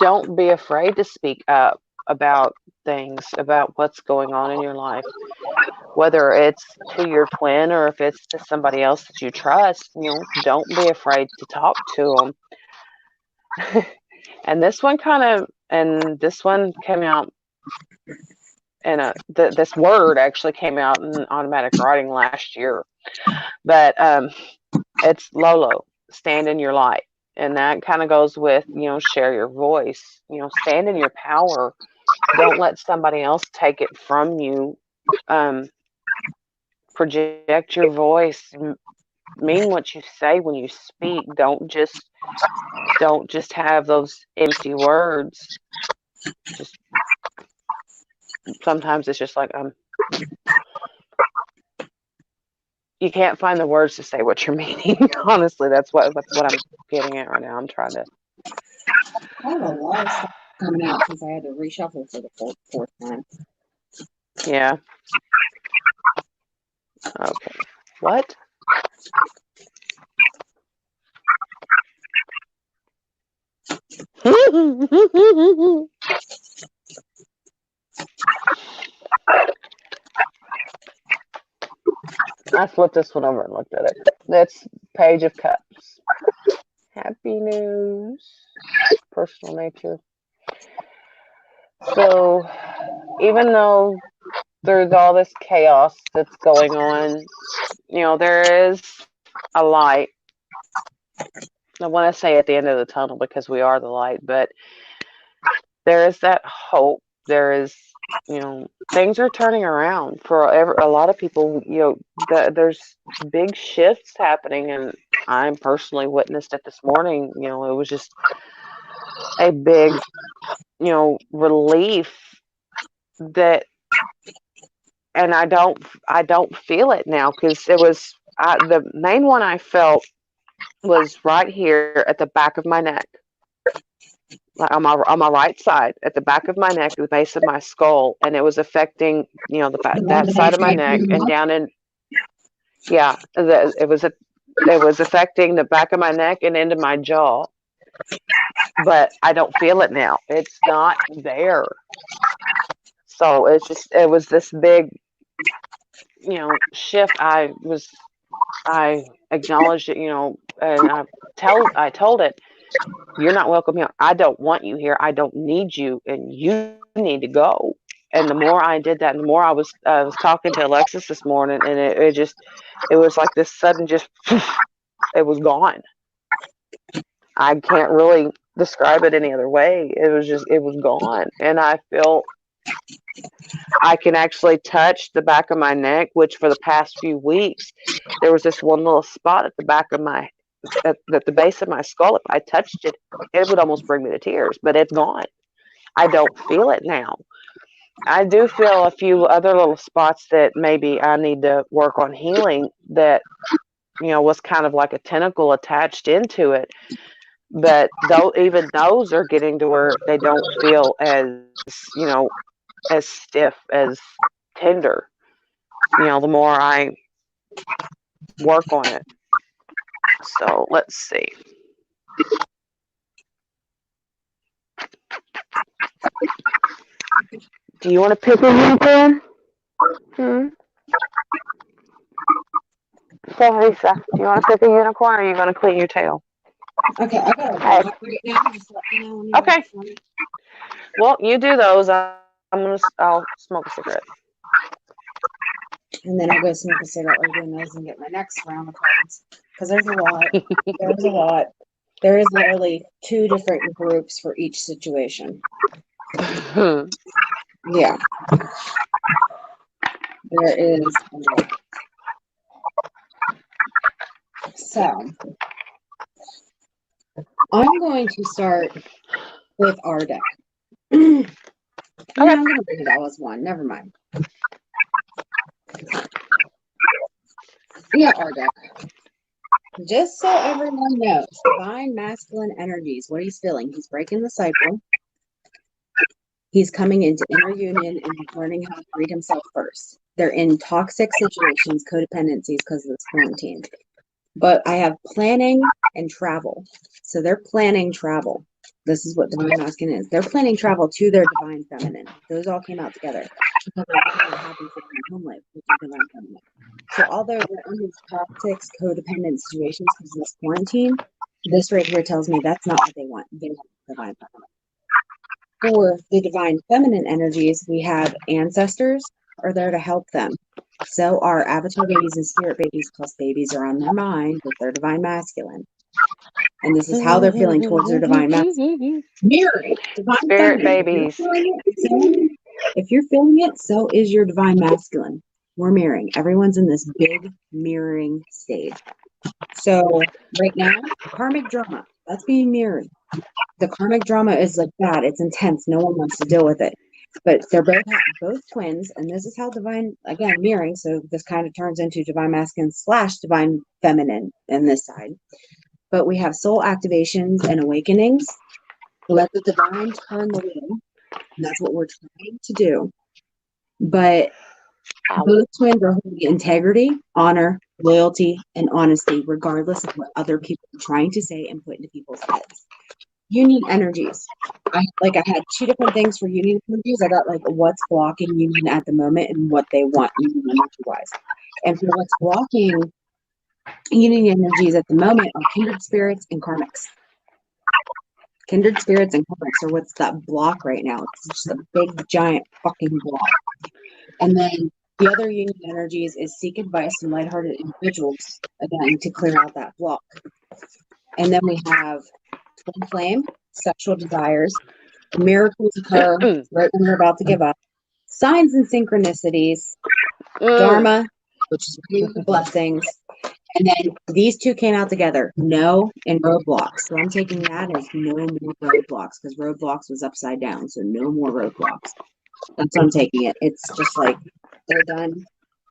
don't be afraid to speak up about things, about what's going on in your life, whether it's to your twin or if it's to somebody else that you trust. Don't be afraid to talk to them. And this one came out in this word actually came out in automatic writing last year, but it's Lolo, stand in your light. And that kind of goes with, share your voice, stand in your power. Don't let somebody else take it from you. Um, project your voice. Mean what you say when you speak. Don't just have those empty words. Just sometimes it's just like you can't find the words to say what you're meaning. Honestly, that's what I'm getting at right now. I'm trying to. I have a lot of stuff coming out since I had to reshuffle for the fourth time. Yeah. Okay. What? I flipped this one over and looked at it. That's Page of Cups. Happy news. Personal nature. So, even though there's all this chaos that's going on, there is a light. I want to say at the end of the tunnel because we are the light, but there is that hope. There is, things are turning around for a lot of people. There's big shifts happening, and I'm personally witnessed it this morning. It was just a big, relief that, and I don't feel it now because the main one I felt was right here at the back of my neck, like on my right side, at the back of my neck, the base of my skull, and it was affecting, The one that that I side of my tried neck putting and up. down in, yeah, it was affecting the back of my neck and into my jaw, but I don't feel it now. It's not there. So it was this big, shift. I acknowledged it, and I told it, you're not welcome here. I don't want you here. I don't need you, and you need to go. And the more I did that, and the more I was talking to Alexis this morning, and it was like this sudden just it was gone. I can't really describe it any other way. It was gone, and I feel I can actually touch the back of my neck, which for the past few weeks there was this one little spot at the back of my at the base of my skull. If I touched it, it would almost bring me to tears. But it's gone. I don't feel it now. I do feel a few other little spots that maybe I need to work on healing. That was kind of like a tentacle attached into it. But though even those are getting to where they don't feel as stiff, as tender. The more I work on it. So let's see. Do you want to pick a unicorn? Hmm? So, Lisa, do you want to pick a unicorn or are you going to clean your tail? Okay, I got a Hey, lot right now. Just let me know when you're ready okay. for me. Well, you do those. I'll smoke a cigarette. And then I'll go smoke a cigarette while doing those and get my next round of cards. Because there's a lot. There's a lot. There is literally two different groups for each situation. Yeah, there is a lot. So, I'm going to start with our deck. No, I'm Okay. going to bring it all as one. Never mind. Yeah, our deck. Just so everyone knows, divine masculine energies, what he's feeling. He's breaking the cycle. He's coming into inner union and he's learning how to read himself first. They're in toxic situations, codependencies because of this quarantine. But I have planning and travel. So they're planning travel. This is what divine masculine is. They're planning travel to their divine feminine. Those all came out together because they're having a happy family home life with their divine feminine. So although they're in these toxic, codependent situations because of this quarantine, this right here tells me that's not what they want. They want divine feminine. For the divine feminine energies, we have ancestors are there to help them. So our avatar babies and spirit babies plus babies are on their mind with their divine masculine. And this is how they're feeling towards their divine masculine. Mirroring divine Spirit feminine. babies. If you're feeling it, so is your divine masculine. We're mirroring. Everyone's in this big mirroring stage. So right now, karmic drama, that's being mirrored. The karmic drama is like bad. It's intense. No one wants to deal with it. But they're both twins, and this is how divine, again, mirroring. So this kind of turns into divine masculine / divine feminine in this side. But we have soul activations and awakenings. Let the divine turn the wheel. And that's what we're trying to do. But both twins are holding integrity, honor, loyalty, and honesty, regardless of what other people are trying to say and put into people's heads. Union energies. I had two different things for union energies. I got like what's blocking union at the moment and what they want union energy wise. And for what's blocking union energies at the moment are kindred spirits and karmics. Kindred spirits and karmics are what's that block right now. It's just a big giant fucking block. And then the other union energies is seek advice from lighthearted individuals, again, to clear out that block. And then we have twin flame, sexual desires, miracles occur right when we're about to give up, signs and synchronicities, dharma, which is really the blessings. And then these two came out together, no and roadblocks. So I'm taking that as no more roadblocks because roadblocks was upside down. So no more roadblocks. That's what I'm taking it. It's just like they're done.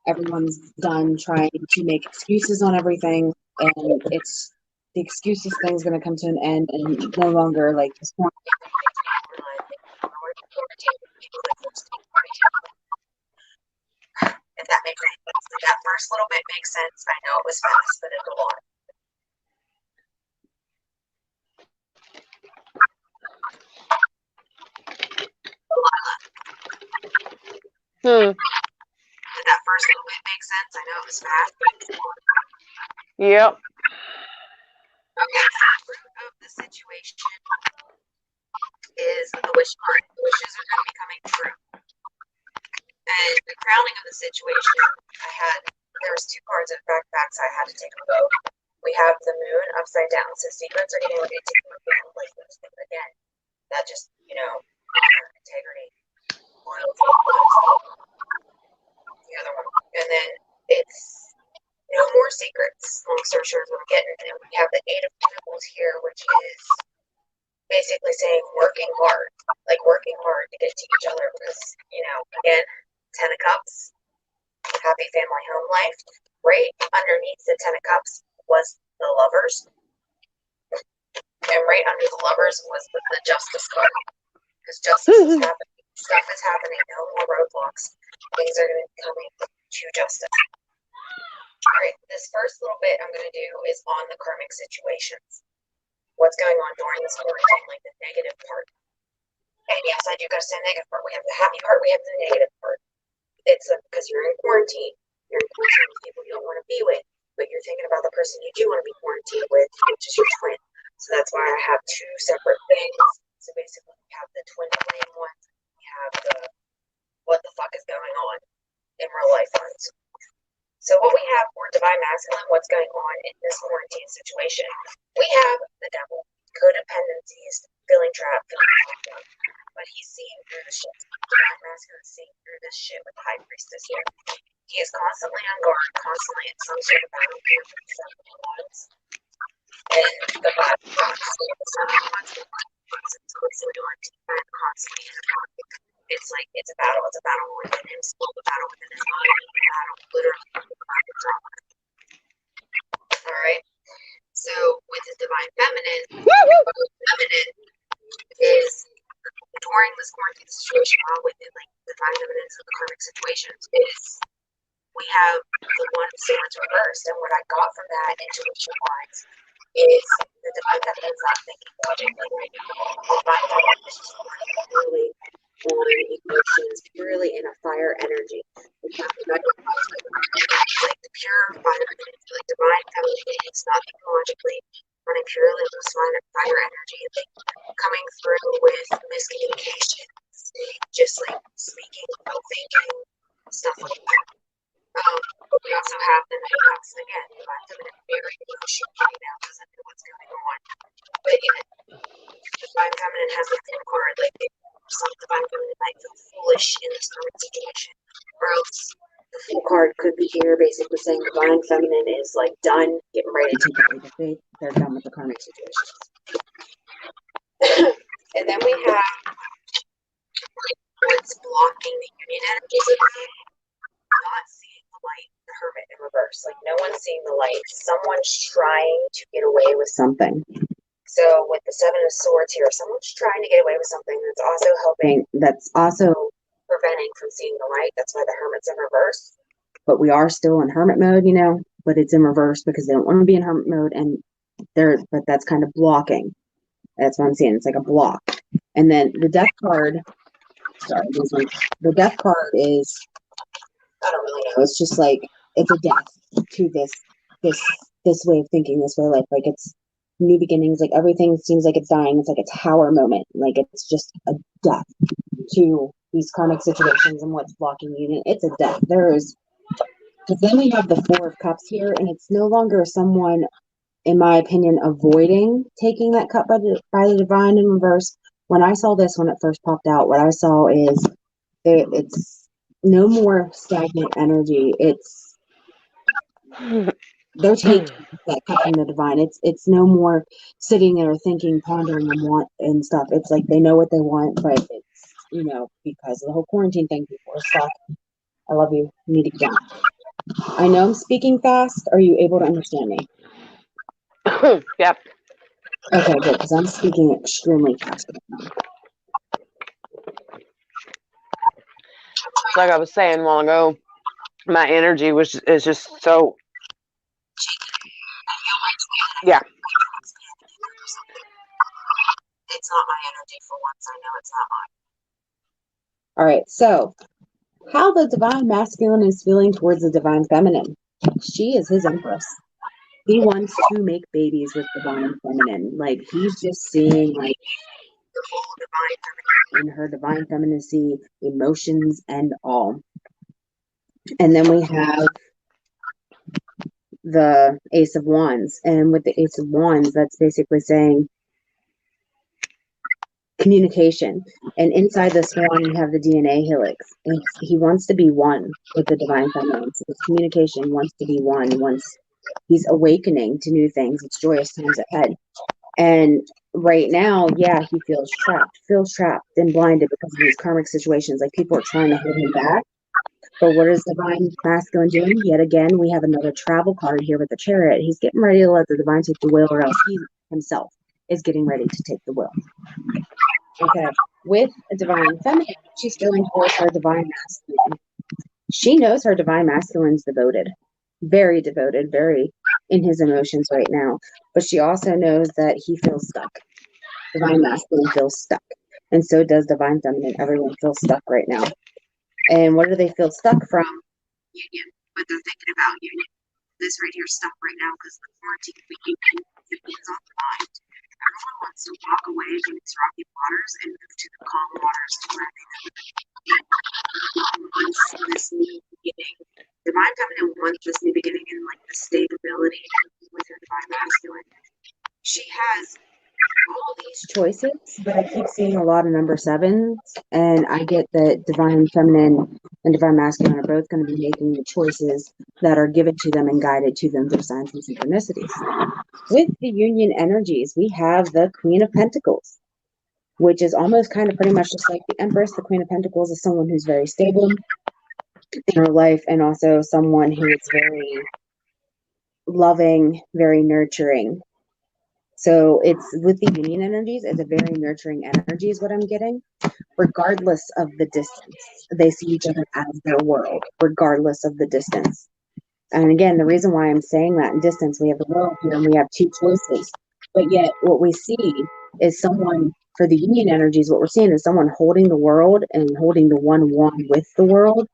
Everyone's done trying to make excuses on everything. And it's the excuses thing's going to come to an end and no longer like this point. If that makes sense. That first little bit makes sense. I know it was fast, but it's a lot. Did that first little bit make sense? I know it was fast, but it's a lot. Yep. Okay, so the root of the situation is the wish card. The wishes are going to be coming true. And the crowning of the situation, there was two cards in back, so I had to take a vote. We have the moon upside down, so secrets are getting ready to take down like this. Again, that just, integrity, loyalty, the other one. And then it's no more secrets. Long story short, is what I'm getting. And we have the Eight of Pentacles here, which is basically saying working hard to get to each other because, again, Ten of Cups, happy family home life. Right underneath the Ten of Cups was the Lovers. And right under the Lovers was the Justice card. Because justice is happening. Stuff is happening. No more roadblocks. Things are going to be coming to justice. All right, this first little bit I'm going to do is on the karmic situations. What's going on during this quarantine, like the negative part. And yes, I do got to say negative part. We have the happy part, we have the negative part. It's because you're in quarantine. You're in quarantine with people you don't want to be with, but you're thinking about the person you do want to be quarantined with, which is your twin. So that's why I have two separate things. So basically, we have the twin flame one. We have the what the fuck is going on in real life ones. So what we have for divine masculine, what's going on in this quarantine situation, we have the devil, codependencies, feeling trapped, but he's seeing through the shit. Divine masculine is seeing through this shit with the high priestess here. He is constantly on guard, constantly in some sort of battlefield with his own And the body is constantly on and constantly in a conflict. It's like it's a battle. It's a battle within himself, a battle within his mind, a battle literally. All right. So with his divine feminine, is during this quarantine situation, while within like the divine feminine and the karmic situations, is we have the one of swords reversed, and what I got from that intuition wise is the divine feminine is not thinking logically right now. The divine feminine is just purely on emotions, purely in a fire energy. Like the pure fire energy, like divine feminine, it's not thinking logically, running purely on this fire energy, like coming through with miscommunications, just like speaking without thinking, stuff like that. But we also have the night house again, divine feminine, very emotional right now, doesn't know what's going on. But yet, divine feminine has a full card, like some divine feminine might feel foolish in this current situation, or else the full card could be here basically saying divine feminine is like done, getting ready to take the leap of faith, they're done with the karmic situation. And then we have what's blocking the union energies of not seeing the light, the hermit in reverse. Like no one's seeing the light. Someone's trying to get away with something. So with the Seven of Swords here, someone's trying to get away with something that's also helping, that's also preventing from seeing the light. That's why the hermit's in reverse. But we are still in hermit mode, you know, but it's in reverse because they don't want to be in hermit mode, and but that's kind of blocking. That's what I'm saying. It's like a block. And then the death card, sorry, the death card is, I don't really know. It's just like it's a death to this way of thinking, this way of life. Like it's new beginnings. Like everything seems like it's dying. It's like a tower moment. Like it's just a death to these karmic situations and what's blocking you. It's a death. There is, because then we have the Four of Cups here, and it's no longer someone, in my opinion, avoiding taking that cup by the divine in reverse. When I saw this when it first popped out, what I saw is it's no more stagnant energy. It's they're taking that cup from the divine. It's no more sitting there thinking, pondering and want and stuff. It's like they know what they want, but it's, you know, because of the whole quarantine thing, people are stuck. I love you. You need to get down. I know I'm speaking fast. Are you able to understand me? Yep. Okay, good, because I'm speaking extremely fast. Like I was saying a while ago, my energy is just so, yeah. It's not my energy for once. I know it's not mine. All right, so how the divine masculine is feeling towards the divine feminine. She is his empress. He wants to make babies with divine feminine. Like he's just seeing like the whole divine feminine in her divine femininity, emotions and all. And then we have the Ace of Wands. And with the Ace of Wands, that's basically saying communication. And inside the swan, you have the DNA helix. And he wants to be one with the divine feminine. So his communication wants to be one. Once he's awakening to new things, it's joyous times ahead. And right now, yeah, he feels trapped and blinded because of these karmic situations. Like people are trying to hold him back. But what is divine masculine doing? Yet again, we have another travel card here with the Chariot. He's getting ready to let the divine take the wheel, or else he himself is getting ready to take the wheel. Okay, with a divine feminine, she's feeling towards her divine masculine. She knows her divine masculine's devoted, very in his emotions right now. But she also knows that he feels stuck. Divine masculine feels stuck. And so does divine feminine. Everyone feels stuck right now. And what do they feel stuck from? Union. But they're thinking about union. This right here is stuck right now because the quarantine union is on the mind. Everyone wants to walk away from these rocky waters and move to the calm waters to where they want this new beginning. Divine feminine wants this new beginning and like the stability with her divine masculine. She has all these choices, but I keep seeing a lot of number sevens. And I get that divine feminine and divine masculine are both going to be making the choices that are given to them and guided to them through signs and synchronicities. With the union energies, we have the Queen of Pentacles, which is almost kind of pretty much just like the Empress. The Queen of Pentacles is someone who's very stable in her life and also someone who is very loving, very nurturing. So it's with the union energies, it's a very nurturing energy, is what I'm getting. Regardless of the distance, they see each other as their world, regardless of the distance. And again, the reason why I'm saying that in distance, we have the world here and we have two choices. But yet, what we see is someone, for the union energies, what we're seeing is someone holding the world and holding the one with the world.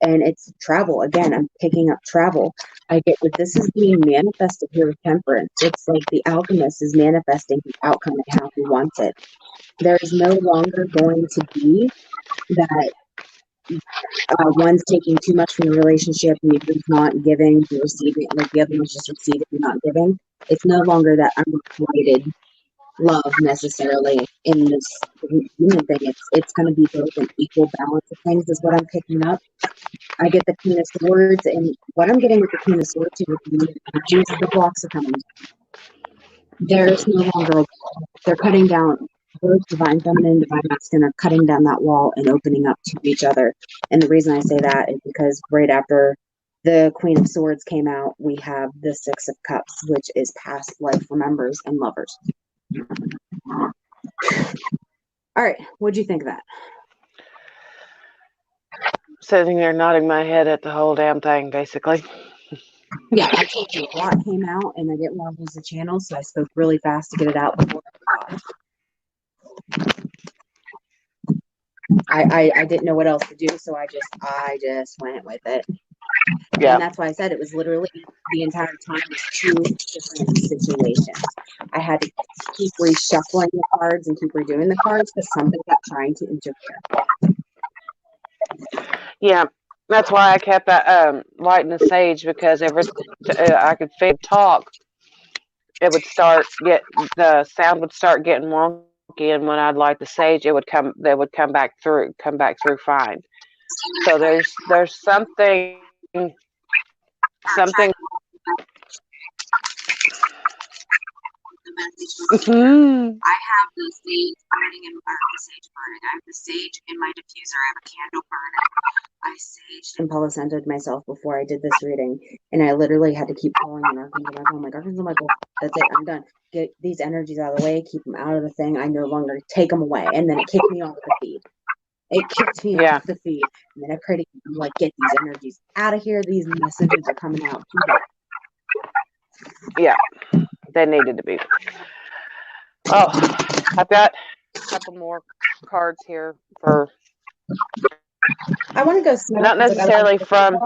And it's travel. Again, I'm picking up travel. I get that this is being manifested here with temperance. It's like the alchemist is manifesting the outcome and how he wants it. There is no longer going to be that one's taking too much from the relationship, the other's not giving, the receiving, like the other one's just receiving, not giving. It's no longer that unrequited love necessarily in this human thing. It's going to be both an equal balance of things, is what I'm picking up. I get the Queen of Swords, and what I'm getting with the Queen of Swords here with the energies, the blocks are coming. There's no longer a wall. They're cutting down. Both divine feminine and divine masculine are cutting down that wall and opening up to each other. And the reason I say that is because right after the Queen of Swords came out, we have the Six of Cups, which is past life remembers and lovers. All right, what'd you think of that? Sitting there nodding my head at the whole damn thing, basically. Yeah, I told you a lot came out, and I didn't want to lose the channel, so I spoke really fast to get it out before I forgot. I didn't know what else to do, so I just went with it. Yeah. And that's why I said it was literally the entire time was two different situations. I had to keep reshuffling the cards and keep redoing the cards because something kept trying to interfere. Yeah. That's why I kept lighting the sage, because I could feel talk, it would start get the sound would start getting wonky, and when I'd light the sage, they would come back through fine. So there's something. I have the sage burning I have the sage in my diffuser. I have a candle burning. I saged and Paula scented myself before I did this reading, and I literally had to keep calling on Archangel Michael. I'm like, Archangel Michael, that's it, I'm done. Get these energies out of the way, keep them out of the thing. I no longer take them away. And then it kicked me off the feed. It kicked me Yeah. off the feed. And then I prayed, I'm like, get these energies out of here. These messages are coming out. Yeah. They needed to be. Oh, I've got a couple more cards here for. I want to go smoke. Not necessarily from.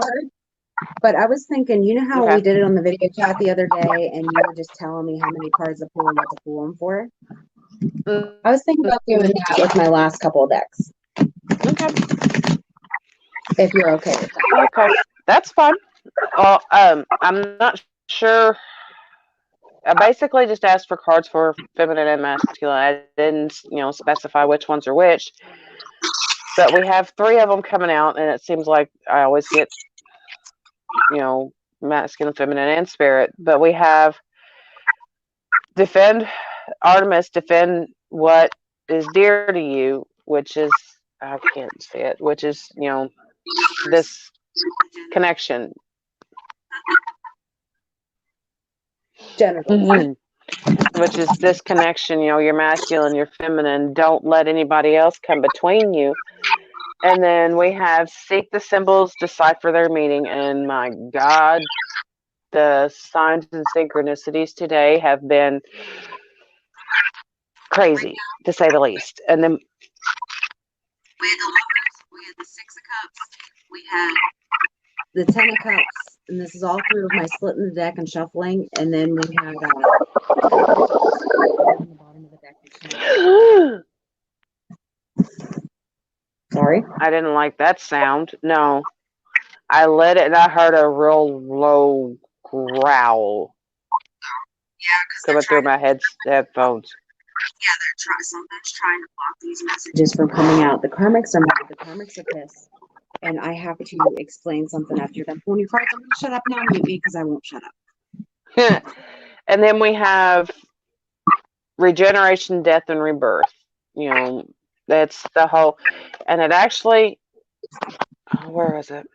But I was thinking, you know how Okay. we did it on the video chat the other day, and you were just telling me how many cards to pull and what to pull them for? I was thinking about doing that with my last couple of decks. Okay. If you're okay with that. Okay. That's fine. Well, I'm not sure. I basically just asked for cards for feminine and masculine. I didn't, specify which ones are which. But we have 3 of them coming out, and it seems like I always get, masculine, feminine, and spirit. But we have defend Artemis, defend what is dear to you, which is, I can't say it, which is, this connection. Generally. Which is this connection, your masculine, your feminine. Don't let anybody else come between you. And then we have seek the symbols, decipher their meaning. And my God, the signs and synchronicities today have been crazy, to say the least. And then We had the Six of Cups. We had the Ten of Cups. And this is all through my splitting the deck and shuffling. And then we had on the bottom of the deck. Sorry. I didn't like that sound. No. I let it, and I heard a real low growl coming through my headphones. Something's trying to block these messages from coming out. The karmics are mad. The karmics are pissed. And I have to explain something after them. When you cards, I'm going to shut up now, mute me, because I won't shut up. And then we have regeneration, death, and rebirth. That's the whole, and it actually, where is it?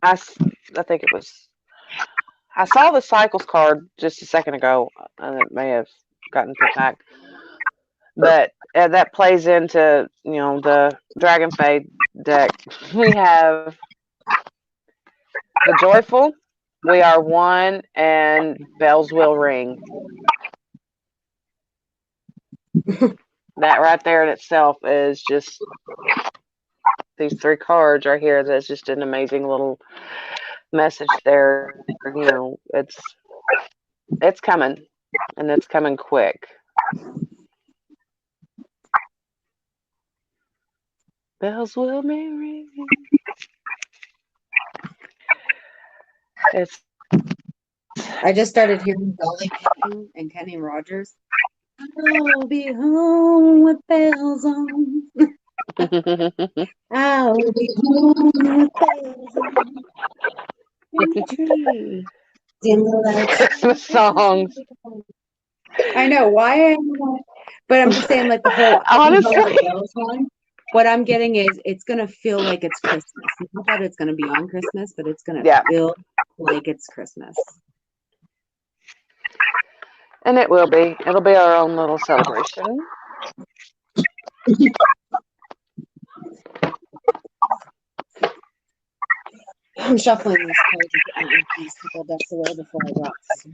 I think it was, I saw the cycles card just a second ago, and it may have gotten put back. But that plays into, the Dragon Fade deck. We have the Joyful, We Are One, and Bells Will Ring. That right there in itself is just these three cards right here. That's just an amazing little message there. It's coming, and it's coming quick. Bells will be ringing. I just started hearing Dolly Parton and Kenny Rogers. I'll be home with bells on. I'll be home with bells on. In the tree. In the Christmas songs. I know why, but I'm just saying, like the whole honestly. What I'm getting is it's gonna feel like it's Christmas. Not that it's gonna be on Christmas, but it's gonna feel like it's Christmas. And it will be. It'll be our own little celebration. I'm shuffling these cards and getting these couple ducks away before I drop this.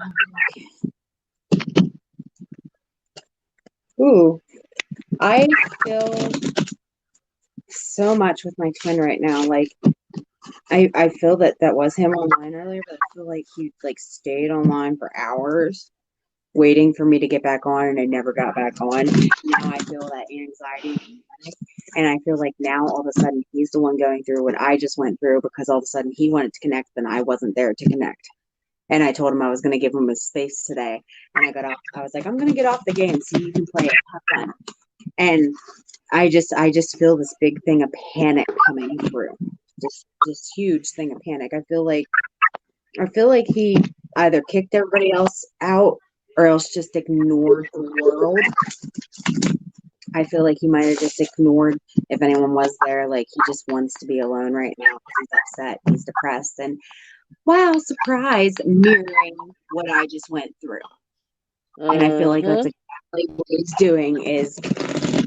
Ooh, I feel so much with my twin right now. Like, I feel that was him online earlier, but I feel like he stayed online for hours waiting for me to get back on, and I never got back on. Now I feel that anxiety, and I feel like now all of a sudden he's the one going through what I just went through, because all of a sudden he wanted to connect and I wasn't there to connect. And I told him I was going to give him his space today, and I got off. I was like, I'm going to get off the game so you can play it. Have fun. And I just feel this big thing of panic coming through. This huge thing of panic. I feel like he either kicked everybody else out or else just ignored the world. I feel like he might have just ignored if anyone was there. Like, he just wants to be alone right now because he's upset, he's depressed, and wow, surprise, mirroring what I just went through. And I feel like that's exactly what he's doing. Is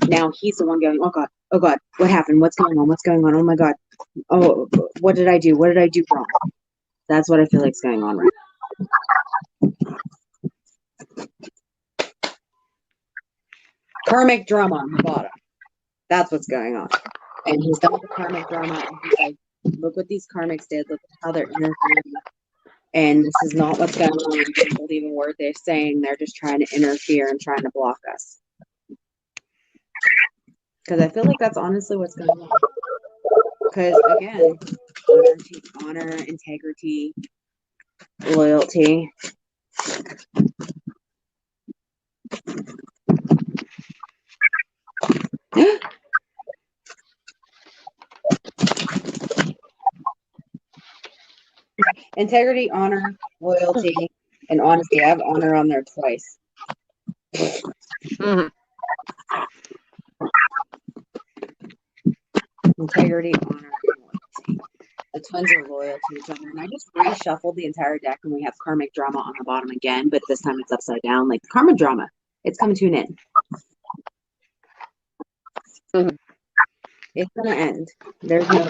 now he's the one going, oh God, what happened? What's going on? Oh my God. Oh, what did I do? What did I do wrong? That's what I feel like is going on right now. Karmic drama on the bottom. That's what's going on. And he's done with the karmic drama. And he's like, look what these karmics did. Look how they're interfering. And this is not what's going on. You can't believe a word they're saying. They're just trying to interfere and trying to block us. Because I feel like that's honestly what's going on. Because again, honor, integrity, loyalty. Integrity, honor, loyalty, and honesty. I have honor on there twice. Integrity, honor, and loyalty. The twins are loyal to each other. And I just reshuffled the entire deck, and we have karmic drama on the bottom again, but this time it's upside down. Like, karmic drama, it's coming to an end. It's gonna end. There's no.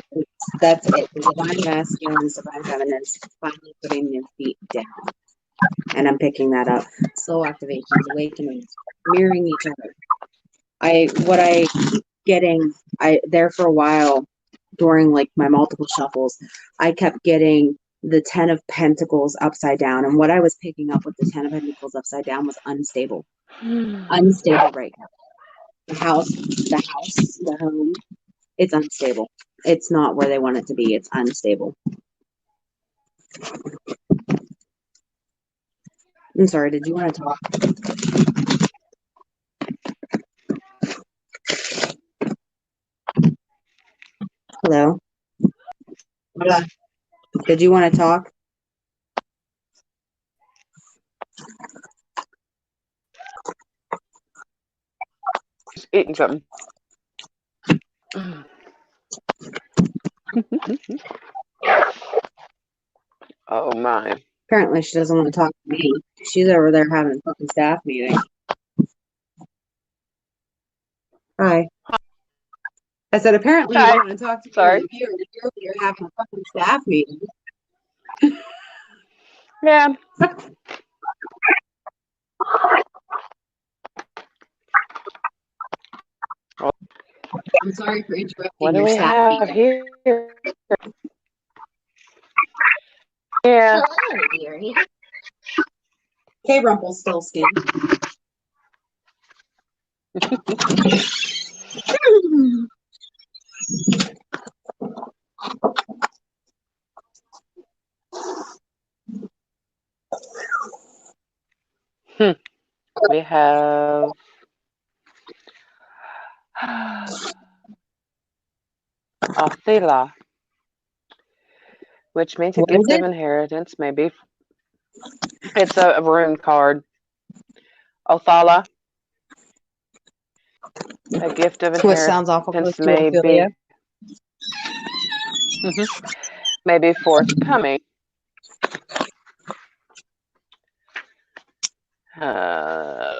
That's it. The divine masculine, the divine feminine is finally putting their feet down, and I'm picking that up. Slow activations, awakenings, mirroring each other. What I keep getting, there for a while during like my multiple shuffles, I kept getting the 10 of Pentacles upside down, and what I was picking up with the 10 of Pentacles upside down was unstable. Unstable right now. The home, it's unstable. It's not where they want it to be. It's unstable. I'm sorry, did you want to talk? Hello? Hola. Did you want to talk? Just eating something. Oh my. Apparently she doesn't want to talk to me. She's over there having a fucking staff meeting. Hi. I said, apparently you Hi. don't want to talk to me or Sorry. you. You're over here having a fucking staff meeting. Yeah. I'm sorry for What interrupting do your we staff have meeting. here? Yeah. Hello, dearie. Okay, Rumpelstiltskin. Hmm. We have Othila, which means a What is gift of it? inheritance, maybe. It's a rune card. Othala, a gift of Which sounds awful close inheritance, to Ophelia. may be forthcoming. Uh,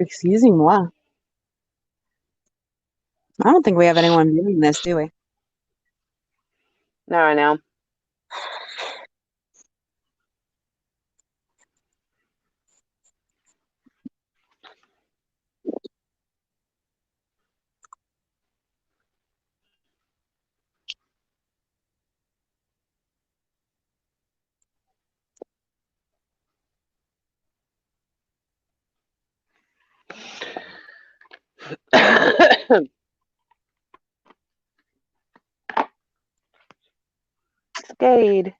Excuse me, moi. I don't think we have anyone viewing this, do we? no, I know. Skade.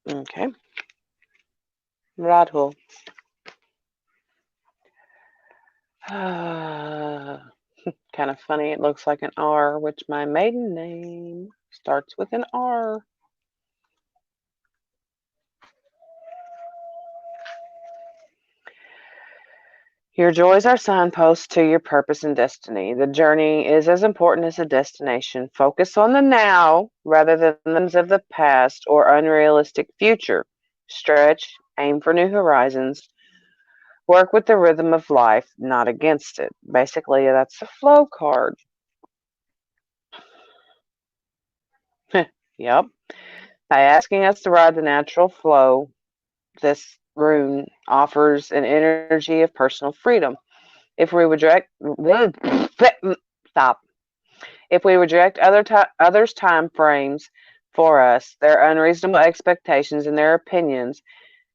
Okay. Radhul. Kind of funny. It looks like an R, which my maiden name starts with an R. Your joys are signposts to your purpose and destiny. The journey is as important as the destination. Focus on the now rather than the of the past or unrealistic future. Stretch, aim for new horizons. Work with the rhythm of life, not against it. Basically, that's a flow card. Yep. By asking us to ride the natural flow, this rune offers an energy of personal freedom. If we reject, stop. If we reject others' time frames for us, their unreasonable expectations and their opinions,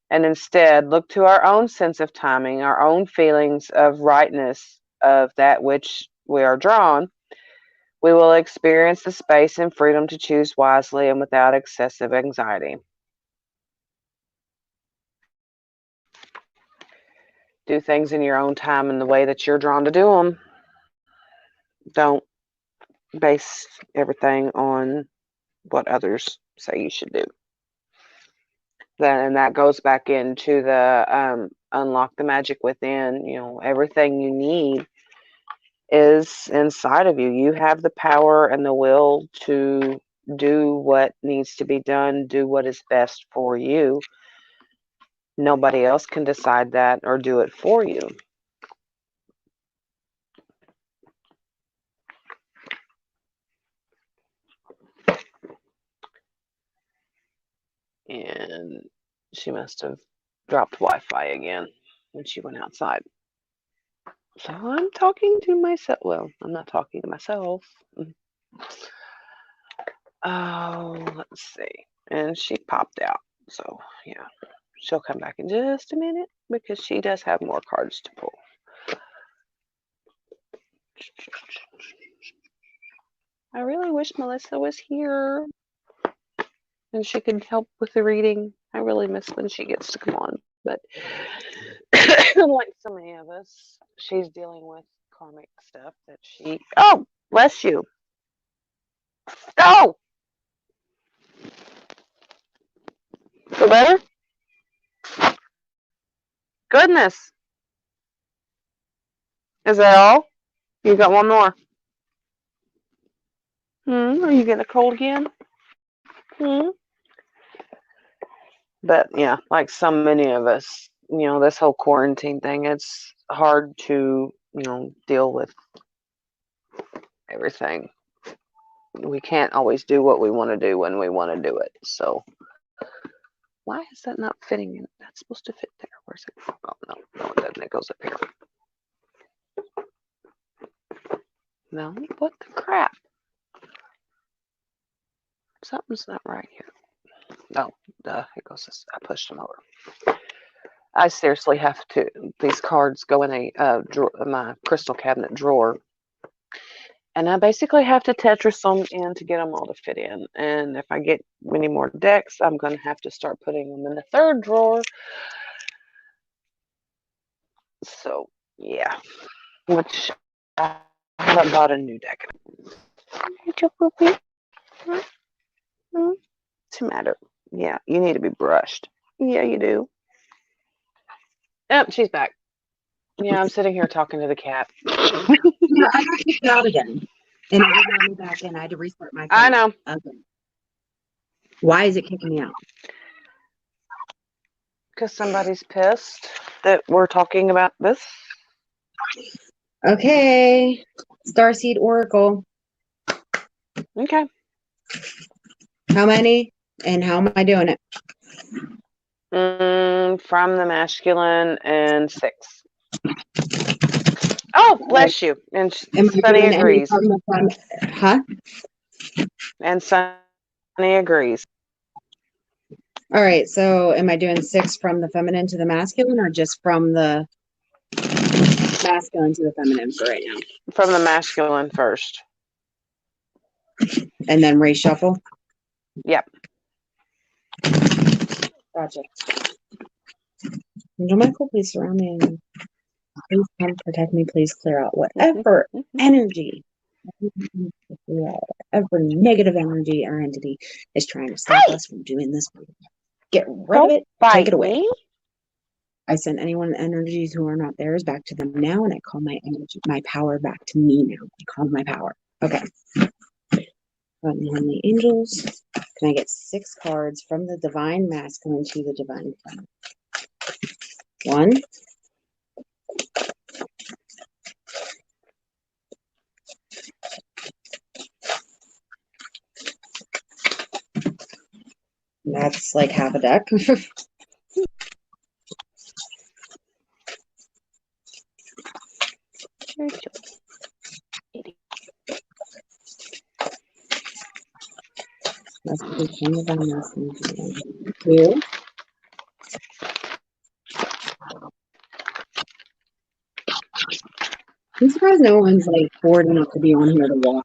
and instead look to our own sense of timing, our own feelings of rightness of that which we are drawn, we will experience the space and freedom to choose wisely and without excessive anxiety. Do things in your own time and the way that you're drawn to do them. Don't base everything on what others say you should do. And that goes back into the unlock the magic within. Everything you need is inside of you. You have the power and the will to do what needs to be done, do what is best for you. Nobody else can decide that or do it for you. And she must have dropped Wi-Fi again when she went outside. So I'm talking to myself. Well, I'm not talking to myself. Oh, let's see. And she popped out. So, yeah. She'll come back in just a minute because she does have more cards to pull. I really wish Melissa was here and she could help with the reading. I really miss when she gets to come on. But like so many of us, she's dealing with karmic stuff that she. Oh, bless you. Oh, feel better? Goodness. Is that all? You got one more. Are you getting a cold again? But yeah, like so many of us, this whole quarantine thing, it's hard to, deal with everything. We can't always do what we want to do when we want to do it. So why is that not fitting in? That's supposed to fit there. Where's it? Oh, no, it doesn't. It goes up here. No, what the crap? Something's not right here. No, it goes this. I pushed them over. I seriously have to. These cards go in a my crystal cabinet drawer, and I basically have to Tetris them in to get them all to fit in. And if I get many more decks, I'm going to have to start putting them in the third drawer. So yeah, which I haven't bought a new deck. What's the matter? Yeah, you need to be brushed. Yeah, you do. Yep, she's back. Yeah, I'm sitting here talking to the cat. Yeah, I got kicked out again. And it wouldn't let me back in. I had to restart my phone. I know. Okay. Why is it kicking me out? Because somebody's pissed that we're talking about this. Okay. Starseed Oracle. Okay. How many? And how am I doing it? From the masculine and 6. Oh, bless you. And Sunny agrees. Huh? And Sunny agrees. All right. So am I doing 6 from the feminine to the masculine or just from the masculine to the feminine for right now? From the masculine first. And then reshuffle? Yep. Gotcha. Angel Michael, please surround me. Please come protect me. Please clear out whatever energy, whatever negative energy or entity is trying to stop us from doing this. Get rid of it. Take it away. Me. I send anyone energies who are not theirs back to them now, and I call my energy, my power back to me now. I call my power. Okay. Heavenly angels. Can I get 6 cards from the divine masculine to the divine feminine? 1. That's like half a deck. That's the king of masculine. 2. I'm surprised no one's like bored enough to be on here to watch.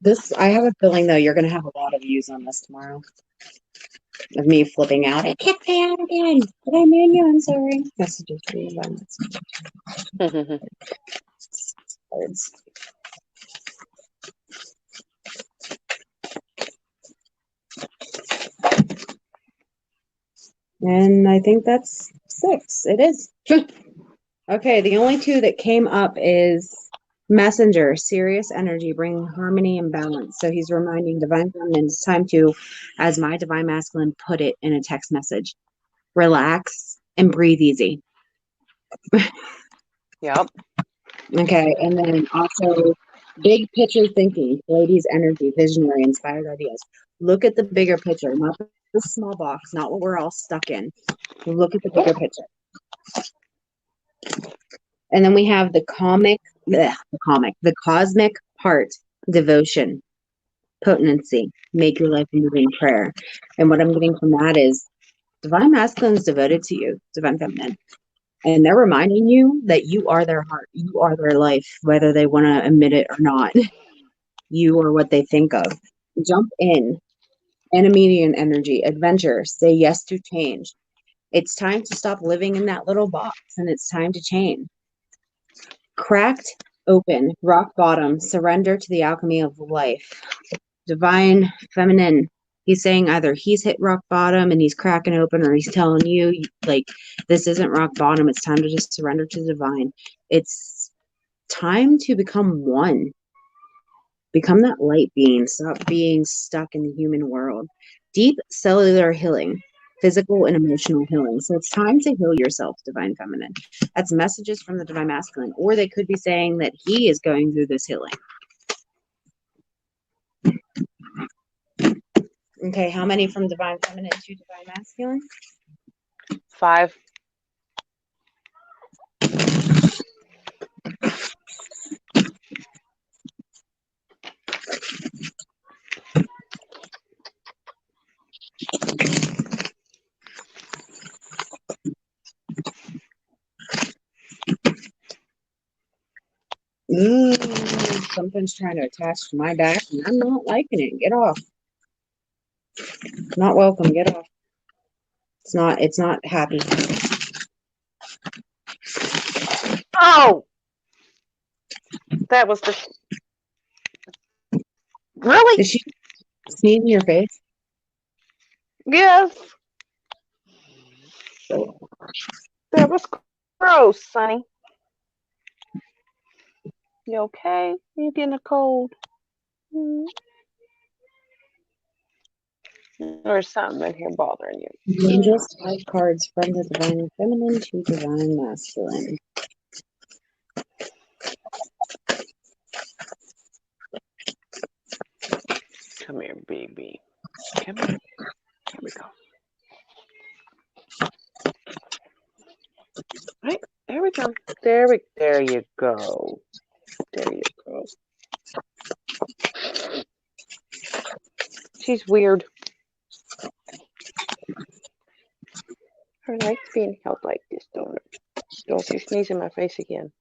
This, I have a feeling though, you're gonna have a lot of views on this tomorrow. Of me flipping out. It kicked me out again. Did I mean you? I'm sorry. Messages for you by message. Words. And I think that's 6. It is. Okay, the only 2 that came up is Messenger, serious energy, bringing harmony and balance. So he's reminding Divine Feminine it's time to, as my Divine Masculine put it in a text message, relax and breathe easy. Yep. Okay, and then also big picture thinking, ladies' energy, visionary, inspired ideas. Look at the bigger picture, not the small box, not what we're all stuck in. Look at the bigger picture. And then we have the comic the cosmic part, devotion, potency, make your life a moving prayer. And what I'm getting from that is divine masculine is devoted to you, divine feminine. And they're reminding you that you are their heart, you are their life, whether they want to admit it or not. You are what they think of. Jump in, animating energy, adventure, say yes to change. It's time to stop living in that little box and it's time to change. Cracked open, rock bottom, surrender to the alchemy of life. Divine feminine. He's saying either he's hit rock bottom and he's cracking open, or he's telling you, like, this isn't rock bottom. It's time to just surrender to the divine. It's time to become one. Become that light being. Stop being stuck in the human world. Deep cellular healing, physical and emotional healing. So it's time to heal yourself, divine feminine. That's messages from the divine masculine. Or they could be saying that he is going through this healing. Okay, how many from divine feminine to divine masculine? 5. Something's trying to attach to my back and I'm not liking it. Get off. Not welcome. Get off. It's not happy. Oh! That was the... Really? Did she sneeze in your face? Yes. That was gross, Sonny. You okay? You getting a cold? Or something in here bothering you? Just 5 cards from the divine feminine to divine masculine. Come here, baby. Come here. Here we go. Right, there we go. There you go. There you go. She's weird. Her likes being held like this, don't it? Don't you sneeze in my face again.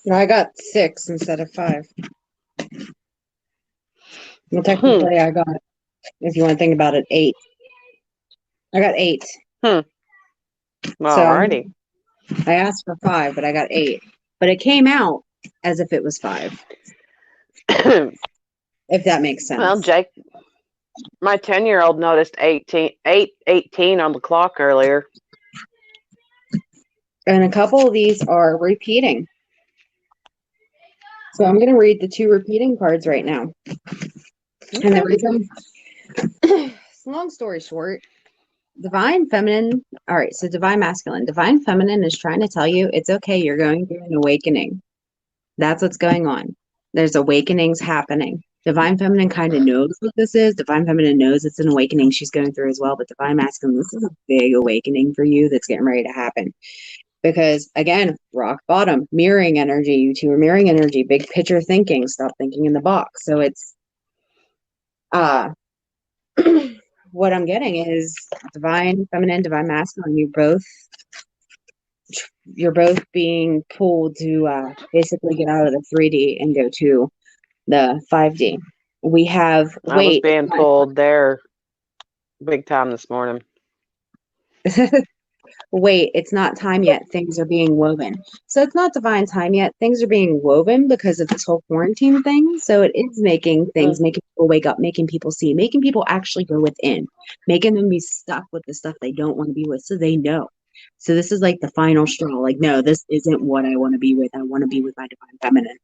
No, I got 6 instead of 5. Well, technically, I got, if you want to think about it, 8. I got 8. Alrighty. So I asked for 5, but I got 8. But it came out as if it was 5. If that makes sense. Well, Jake, my 10-year-old noticed 18 on the clock earlier. And a couple of these are repeating. So I'm going to read the 2 repeating cards right now. Okay. And the reason, long story short, divine feminine, all right, so divine masculine. Divine feminine is trying to tell you it's okay, you're going through an awakening. That's what's going on. There's awakenings happening. Divine feminine kind of knows what this is. Divine feminine knows it's an awakening she's going through as well. But divine masculine, this is a big awakening for you that's getting ready to happen. Because again, rock bottom, mirroring energy. You two are mirroring energy, big picture thinking, stop thinking in the box. So it's what I'm getting is divine feminine, divine masculine. You're both being pulled to basically get out of the 3D and go to the 5D. We have I was being pulled there big time this morning. Wait, it's not time yet. Things are being woven. So it's not divine time yet. Things are being woven because of this whole quarantine thing. So it is making things, making people wake up, making people see, making people actually go within, making them be stuck with the stuff they don't want to be with so they know. So this is like the final straw. Like, no, this isn't what I want to be with. I want to be with my divine feminine.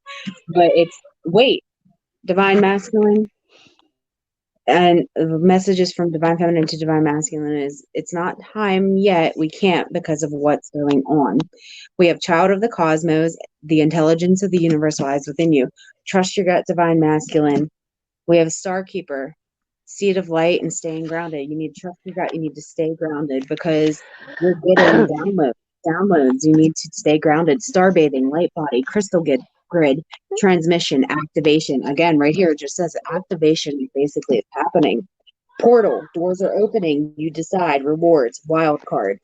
But it's, wait, divine masculine, and the messages from divine feminine to divine masculine is it's not time yet. We can't because of what's going on. We have child of the cosmos, the intelligence of the universe lies within you. Trust your gut, divine masculine. We have star keeper, seed of light, and staying grounded. You need to trust your gut. You need to stay grounded because you're getting download. downloads. You need to stay grounded. Star bathing, light body, crystal grid, transmission, activation. Again, right here, it just says activation basically is happening. Portal, doors are opening. You decide. Rewards, wild card.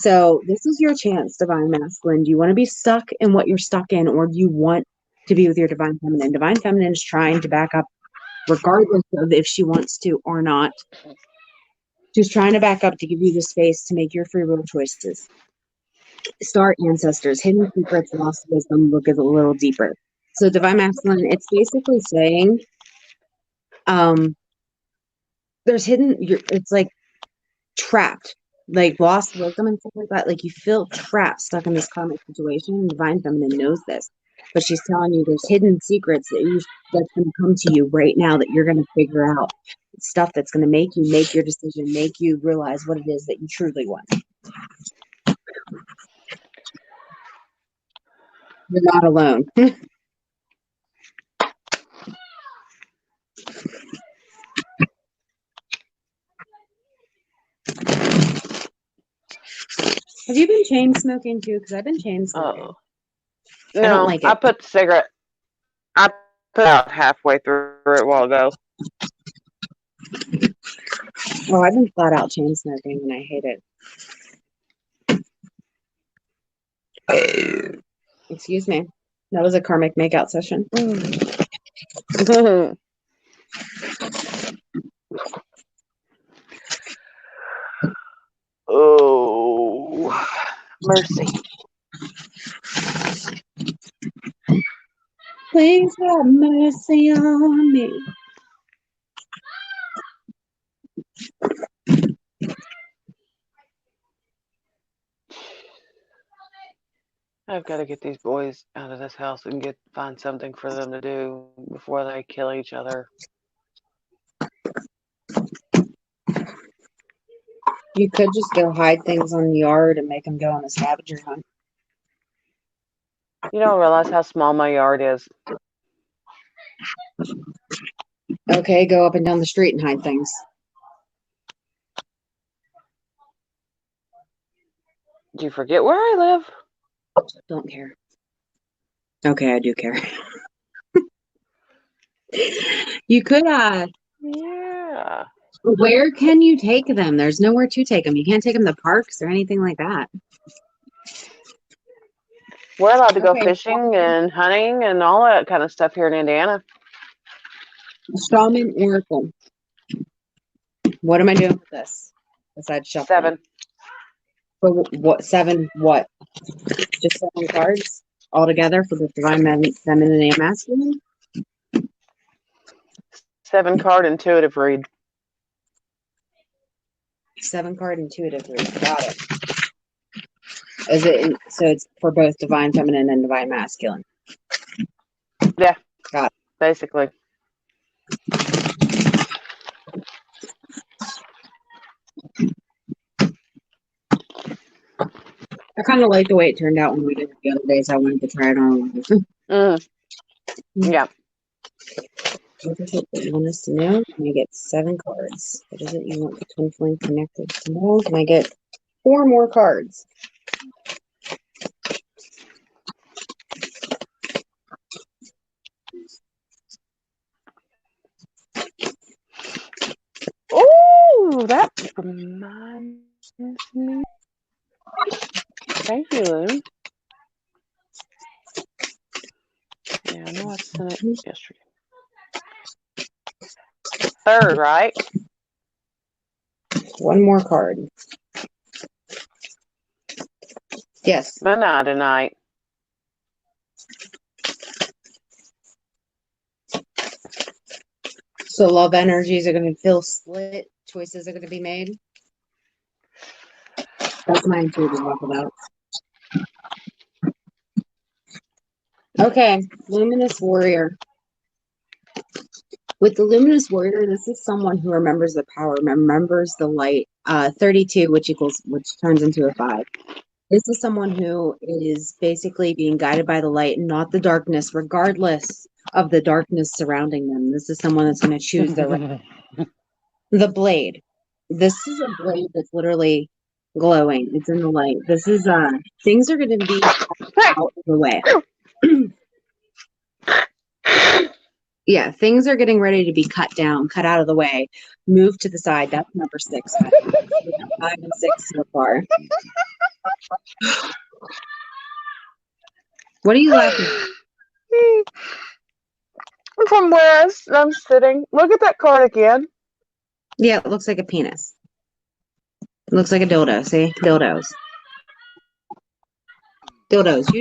So this is your chance, divine masculine. Do you want to be stuck in what you're stuck in, or do you want to be with your divine feminine? Divine feminine is trying to back up, regardless of if she wants to or not. She's trying to back up to give you the space to make your free will choices. Star ancestors, hidden secrets, lost wisdom. Look a little deeper. So divine masculine, it's basically saying, there's hidden. It's like trapped, like lost wisdom and stuff like that. Like you feel trapped, stuck in this karmic situation. And divine feminine knows this, but she's telling you there's hidden secrets that's going to come to you right now that you're going to figure out. Stuff that's going to make you make your decision, make you realize what it is that you truly want. You're not alone. Have you been chain smoking too? Because I've been chain smoking. I don't No, like I it. put the cigarette. I put out halfway through it a while ago. Oh, I've been flat out chain smoking and I hate it. Excuse me. That was a karmic makeout session. Oh, mercy. Please have mercy on me. I've got to get these boys out of this house and find something for them to do before they kill each other. You could just go hide things on the yard and make them go on a scavenger hunt. You don't realize how small my yard is. Okay, go up and down the street and hide things. Do you forget where I live? Don't care. Okay, I do care. You could, Yeah. where can you take them? There's nowhere to take them. You can't take them to parks or anything like that. We're allowed to go Okay. fishing and hunting and all that kind of stuff here in Indiana. Strawman Oracle. What am I doing with this? Besides shuffling? 7. For what? 7 what? Just 7 cards altogether for the divine feminine and masculine? 7 card intuitive read. 7 card intuitive read. Got it. Is it so? It's for both divine feminine and divine masculine. Yeah. Got it. Basically. I kind of like the way it turned out when we did it the other days. I wanted to try it on. Yeah. What is it that you want us to know? Can I get 7 cards? What is it you want the twin flame connected to know? Can I get 4 more cards? Oh, that reminds me. Thank you, Loon. Yeah, I know I sent it yesterday. 3rd, right? 1 more card. Yes. But tonight. So love energies are going to feel split. Choices are going to be made. That's my intuitive walk about. Okay, Luminous Warrior. With the Luminous Warrior, this is someone who remembers the power, remembers the light. 32, which turns into a 5. This is someone who is basically being guided by the light and not the darkness, regardless of the darkness surrounding them. This is someone that's going to choose the blade. This is a blade that's literally glowing. It's in the light. This is things are going to be Hey. out of the way. Yeah, things are getting ready to be cut down, cut out of the way, move to the side. That's number 6. By the way. So we got 5 and 6 so far. What are you laughing at? From where I'm sitting. Look at that card again. Yeah, it looks like a penis. It looks like a dildo. See? Dildos. Dildos.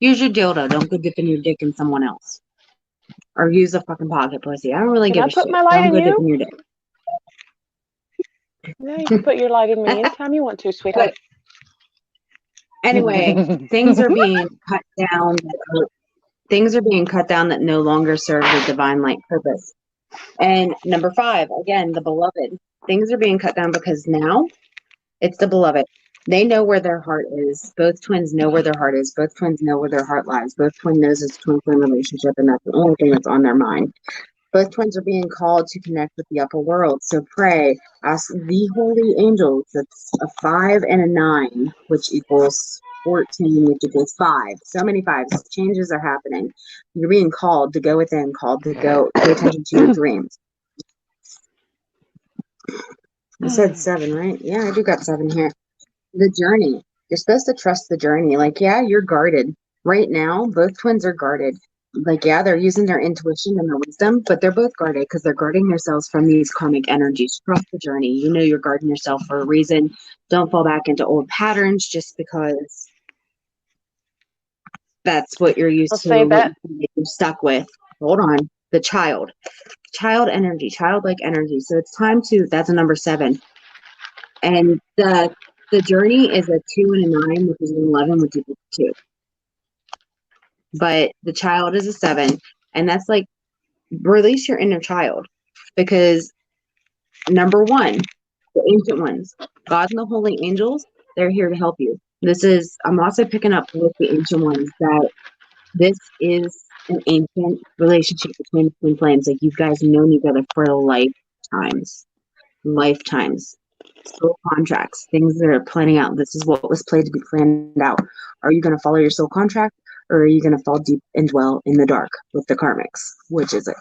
Use your dildo. Don't go dipping your dick in someone else. Or use a fucking pocket pussy. I don't really Can give I a put shit. my light Don't in go dipping you? your dick. Yeah, you can put your light in me anytime you want to, But sweetheart. anyway, things are being cut down. Things are being cut down that no longer serve the divine light purpose. And number 5, again, the beloved. Things are being cut down because now it's the beloved. They know where their heart is. Both twins know where their heart is. Both twins know where their heart lies. Both twin knows it's a twin flame relationship, and that's the only thing that's on their mind. Both twins are being called to connect with the upper world. So pray, ask the holy angels. That's a 5 and a 9, which equals 14, which equals 5. So many fives. Changes are happening. You're being called to go within, called to go pay attention to your dreams. I said 7, right? Yeah, I do got 7 here. The journey. You're supposed to trust the journey. Like, yeah, you're guarded. Right now, both twins are guarded. Like, yeah, they're using their intuition and their wisdom, but they're both guarded because they're guarding themselves from these karmic energies. Trust the journey. You know you're guarding yourself for a reason. Don't fall back into old patterns just because that's what you're I'll used to say or what that. you're stuck with. Hold on. The child energy, childlike energy. So it's time to, that's a number 7. And the journey is a 2 and a 9, which is an 11, which equals 2. But the child is a 7. And that's like, release your inner child. Because number 1, the ancient ones, God and the holy angels, they're here to help you. I'm also picking up with the ancient ones that this is an ancient relationship between the twin flames. Like, you guys known each other for lifetimes, soul contracts, things that are planning out. This is what was played to be planned out. Are you going to follow your soul contract, or are you going to fall deep and dwell in the dark with the karmics? Which is it?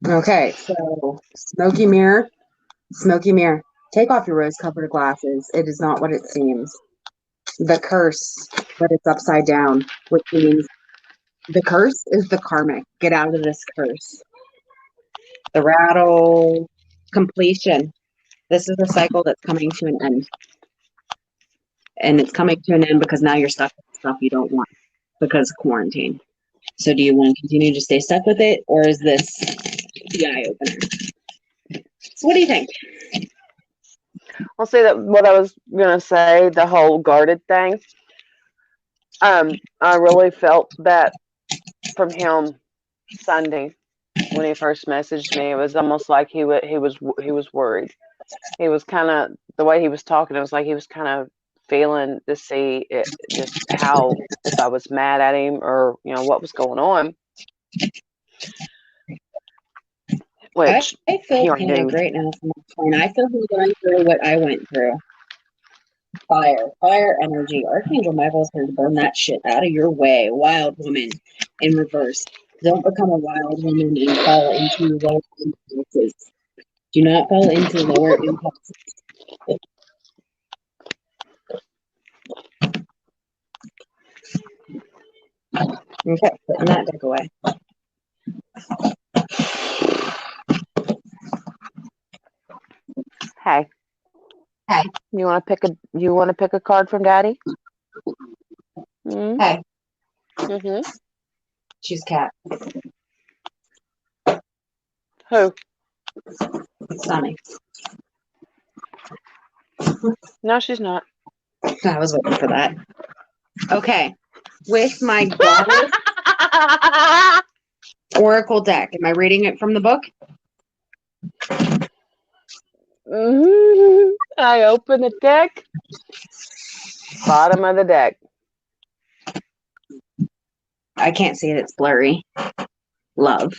Okay, so smoky mirror. Take off your rose-colored glasses. It is not what it seems. The curse, but it's upside down, which means the curse is the karmic. Get out of this curse. The rattle, completion. This is a cycle that's coming to an end. And it's coming to an end because now you're stuck with stuff you don't want because of quarantine. So do you want to continue to stay stuck with it, or is this the eye opener? So what do you think? I'll say that what I was gonna say, the whole guarded thing. I really felt that from him Sunday when he first messaged me. It was almost like he was worried. He was kind of the way he was talking. It was like he was kind of feeling to see just how if I was mad at him or what was going on. Which I feel he already panic knew. right now from my phone. I feel him going through what I went through. Fire energy. Archangel Michael's here to burn that shit out of your way. Wild woman in reverse. Don't become a wild woman and fall into lower impulses. Do not fall into lower impulses. Okay, putting that deck away. Hey, Hey, you want to pick a card from Daddy? Mm-hmm. hey, Mm-hmm. she's cat. Who? Sunny. No, she's not. I was waiting for that. Okay, with my goddess oracle deck. Am I reading it from the book? I open the deck. Bottom of the deck. I can't see it. It's blurry. Love.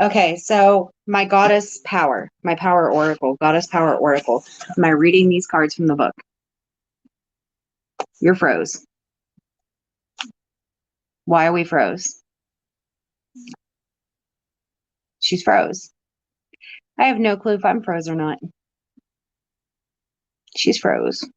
Okay, so my goddess power, my power oracle, goddess power oracle. Am I reading these cards from the book? You're froze. Why are we froze? She's froze. I have no clue if I'm froze or not. She's froze.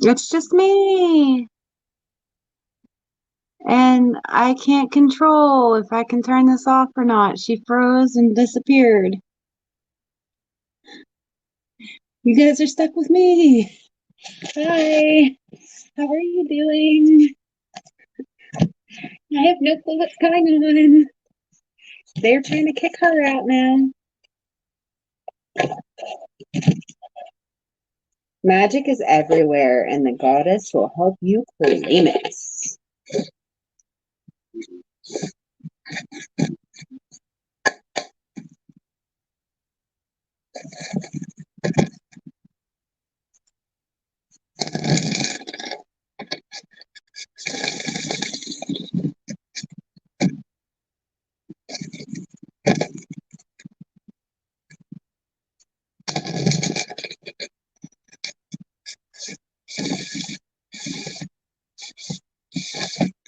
It's just me. And I can't control if I can turn this off or not. She froze and disappeared. You guys are stuck with me. Hi. How are you doing? I have no clue what's going on. They're trying to kick her out now. Magic is everywhere, and the goddess will help you claim it.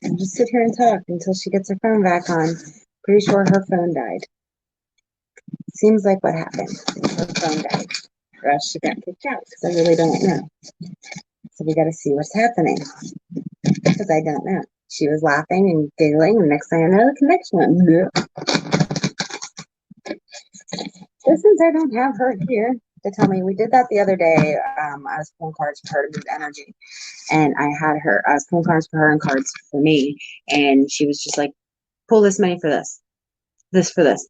I'll just sit here and talk until she gets her phone back on. Pretty sure her phone died. Seems like what happened. Her phone died. Or else she got kicked out because I really don't know. So we got to see what's happening because I don't know. She was laughing and giggling, and next thing I know, the connection went. Bleh. But since I don't have her here to tell me, we did that the other day. I was pulling cards for her to move energy, and I was pulling cards for her and cards for me, and she was just like, pull this many for this for this,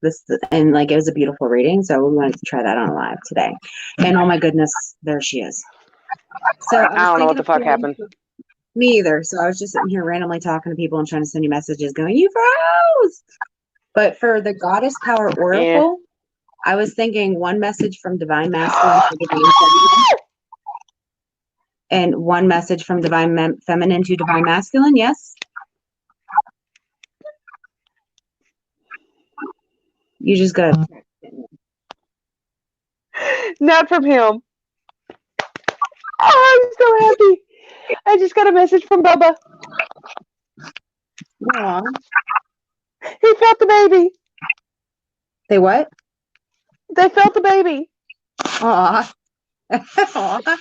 and like it was a beautiful reading. So we wanted to try that on live today. And oh my goodness, there she is. So I I was don't know what thinking the of fuck pulling. happened. Me either. So I was just sitting here randomly talking to people and trying to send you messages going, you froze. But for the goddess power Yeah. oracle, I was thinking one message from divine masculine to divine feminine, and one message from divine feminine to divine masculine. Yes, you just got. Not from him. Oh, I'm so happy. I just got a message from Bubba. Aw. He felt the baby. Say what? They felt the baby. Aw. Aw.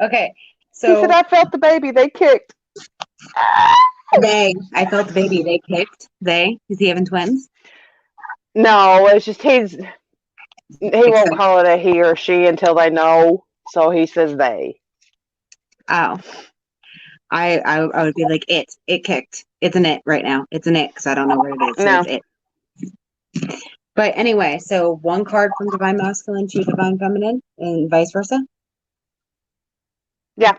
Okay, He said, so I felt the baby. They kicked. I felt the baby. They kicked. Is he having twins? No, it's just he won't Except, call it a he or she until they know. So he says they. oh, I would be like, it kicked. It's an it right now. It's an it because I don't know what it is. So No. it's it. But anyway, so one card from divine masculine to divine feminine and vice versa. Yeah.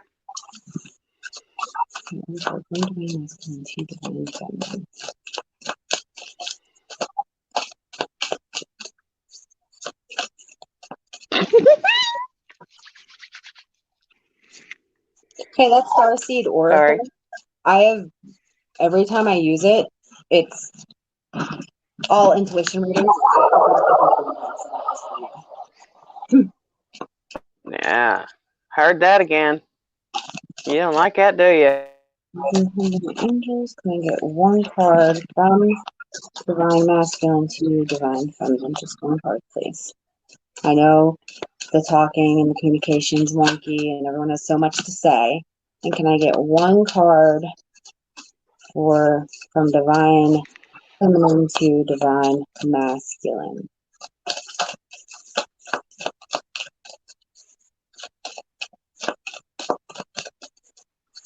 One card from divine masculine to divine feminine. Okay, that's Starseed Oracle. Sorry. I have every time I use it, it's all intuition readings. Yeah. Heard that again. You don't like that, do you? Angels, can I get one card from divine masculine to divine feminine? Just one card, please. I know the talking and the communication's wonky and everyone has so much to say. And can I get one card from divine feminine to divine masculine?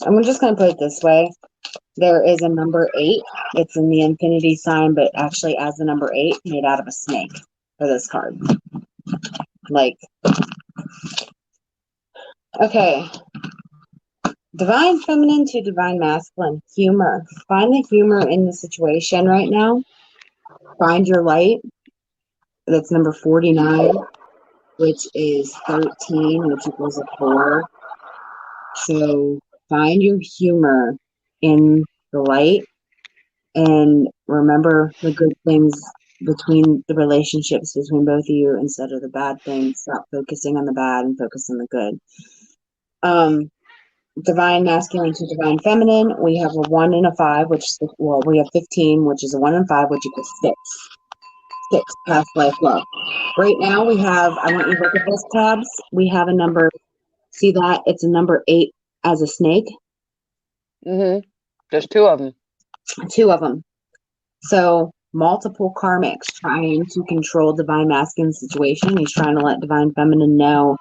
I'm just going to put it this way. There is a number 8. It's in the infinity sign, but actually as the number 8 made out of a snake for this card. Like, okay. Divine feminine to divine masculine. Humor. Find the humor in the situation right now. Find your light. That's number 49, which is 13, which equals a 4. So find your humor in the light and remember the good things between the relationships between both of you instead of the bad things. Stop focusing on the bad and focus on the good. Divine masculine to divine feminine, we have a 1 and a 5, which is, well, we have 15, which is a 1 and 5, which equals 6. 6, past life love. Right now we have, I want you to look at those tabs. We have a number, see that? It's a number 8 as a snake. There's 2 of them. 2 of them. So multiple karmics trying to control divine masculine situation. He's trying to let divine feminine know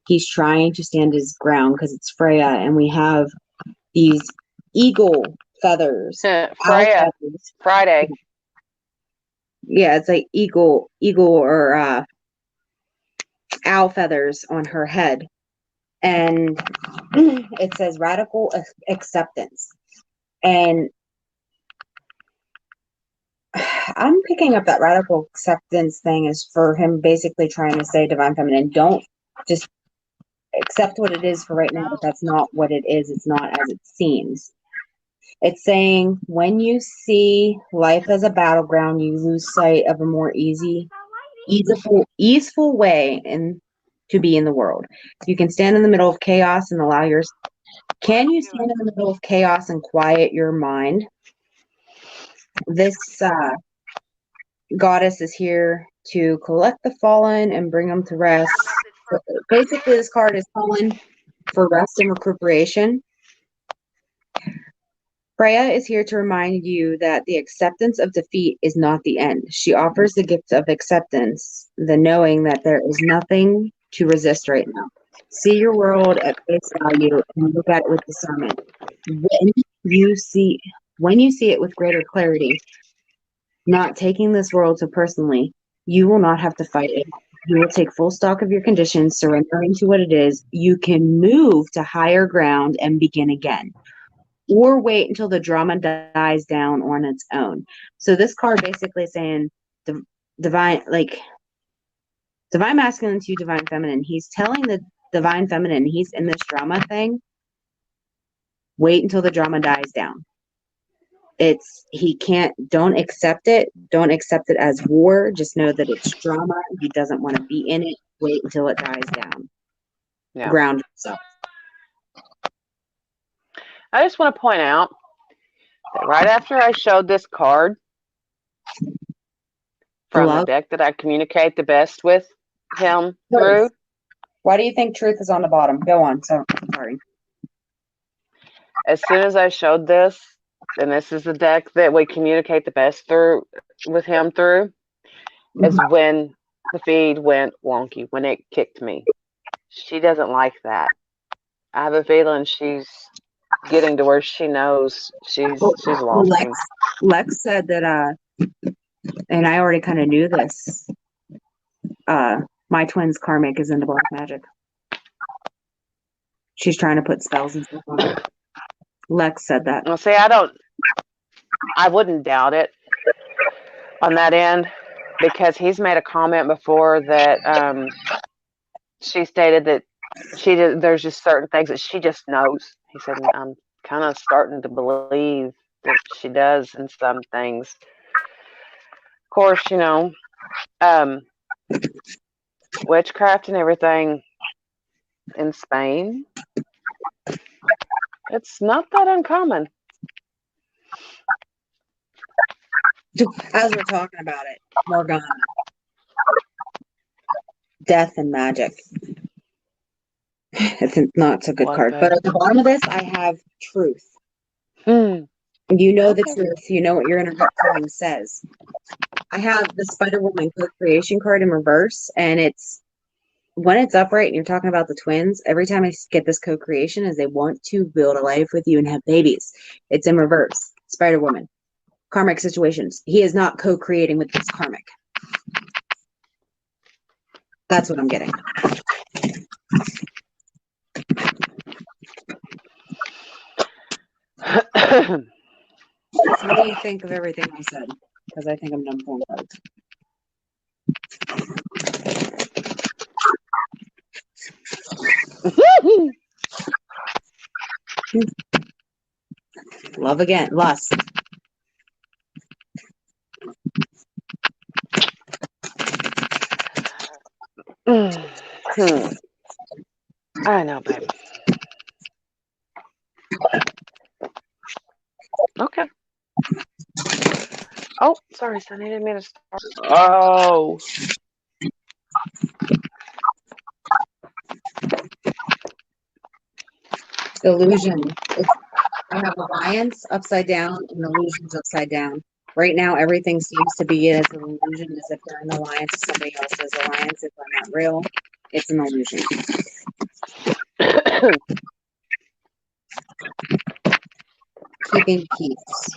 he's trying to stand his ground because it's Freya, and we have these eagle feathers, owl Freya, feathers. Friday. Yeah, it's like eagle or owl feathers on her head, and it says radical acceptance. And I'm picking up that radical acceptance thing is for him basically trying to say, divine feminine, don't just accept what it is for right now, but that's not what it is. It's not as it seems. It's saying when you see life as a battleground, you lose sight of a more easeful way to be in the world. You can stand in the middle of chaos and allow your. Can you stand in the middle of chaos and quiet your mind? This goddess is here to collect the fallen and bring them to rest. So basically, this card is calling for rest and recuperation. Freya is here to remind you that the acceptance of defeat is not the end. She offers the gift of acceptance, the knowing that there is nothing to resist right now. See your world at face value and look at it with discernment. When you see it with greater clarity, not taking this world so personally, you will not have to fight it. You will take full stock of your conditions, surrendering to what it is. You can move to higher ground and begin again, or wait until the drama dies down on its own. So this card basically saying divine masculine to divine feminine. He's telling the divine feminine he's in this drama thing. Wait until the drama dies down. Don't accept it. Don't accept it as war. Just know that it's drama. He doesn't want to be in it. Wait until it dies down. Yeah. Ground yourself. I just want to point out that right after I showed this card from the deck that I communicate the best with him through. Why do you think truth is on the bottom? Go on. So sorry. As soon as I showed this, and this is the deck that we communicate the best through with him through, is when the feed went wonky, when it kicked me. She doesn't like that. I have a feeling she's getting to where she knows she's lost him. Lex said that, and I already kind of knew this. My twin's karmic is into black magic. She's trying to put spells and stuff on it. Lex said that. Well, see, I wouldn't doubt it on that end, because he's made a comment before that she stated that there's just certain things that she just knows. He said, I'm kind of starting to believe that she does in some things. Of course, witchcraft and everything in Spain, it's not that uncommon. As we're talking about it, Morgana. Death and magic. It's not a good card. But at the bottom of this, I have truth. You know the truth. You know what your inner gut feeling says. I have the Spider Woman co-creation card in reverse, and it's when it's upright and you're talking about the twins, every time I get this co-creation is they want to build a life with you and have babies. It's in reverse. Spider Woman. Karmic situations. He is not co-creating with this karmic. That's what I'm getting. So what do you think of everything I said? Because I think I'm done pulling cards. Love again. Lust. I know, babe. Okay. Oh, sorry, son. I didn't mean to start. Oh. Illusion. I have alliance upside down and illusions upside down. Right now, everything seems to be as an illusion as if they're in alliance with somebody else's alliance. If they're not real, it's an illusion. Keeping peace.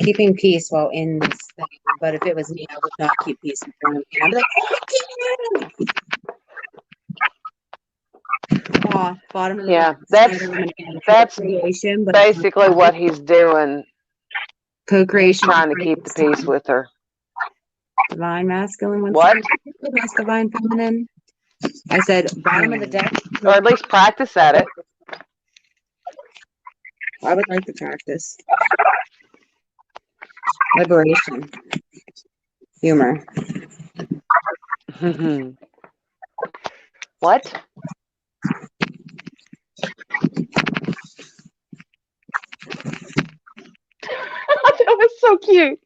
Keeping peace while in this thing. But if it was me, I would not keep peace in front of me. I'd be like, oh, bottom of the Yeah, that's creation, but basically what he's doing. Co-creation. Trying to keep the peace with her. Divine masculine. What? Divine feminine. I said bottom of the deck. Or at least practice at it. I would like to practice. Liberation. Humor. What? That was so cute.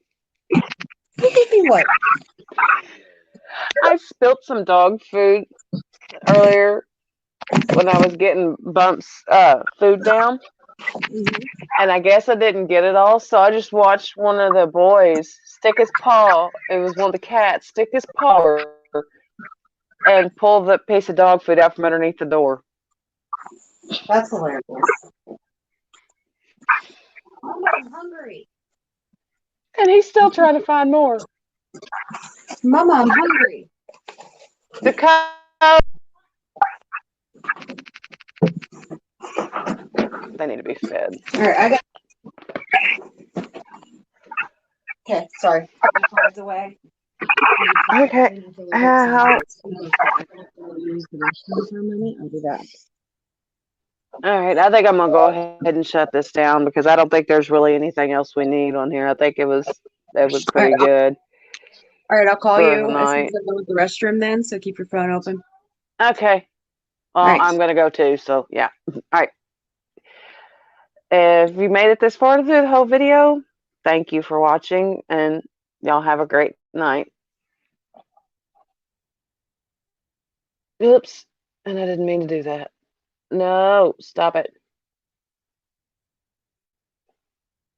What? I spilled some dog food earlier when I was getting Bump's food down. And I guess I didn't get it all, so I just watched one of the boys stick his paw. It was one of the cats stick his paw and pull the piece of dog food out from underneath the door. That's hilarious. Oh, I'm hungry. And he's still trying to find more. Mama, I'm hungry. Because they need to be fed. All right, I got. Okay, sorry. Put my cards away. Okay. I'll do that. All right. I think I'm gonna go ahead and shut this down because I don't think there's really anything else we need on here. I think it was pretty good. All right, I'll call you as soon tonight. as I go to the restroom then, so keep your phone open. Okay. Well, Right. I'm gonna go too. So yeah. All right. If you made it this far through the whole video, thank you for watching, and y'all have a great night. Oops. And I didn't mean to do that. No, stop it.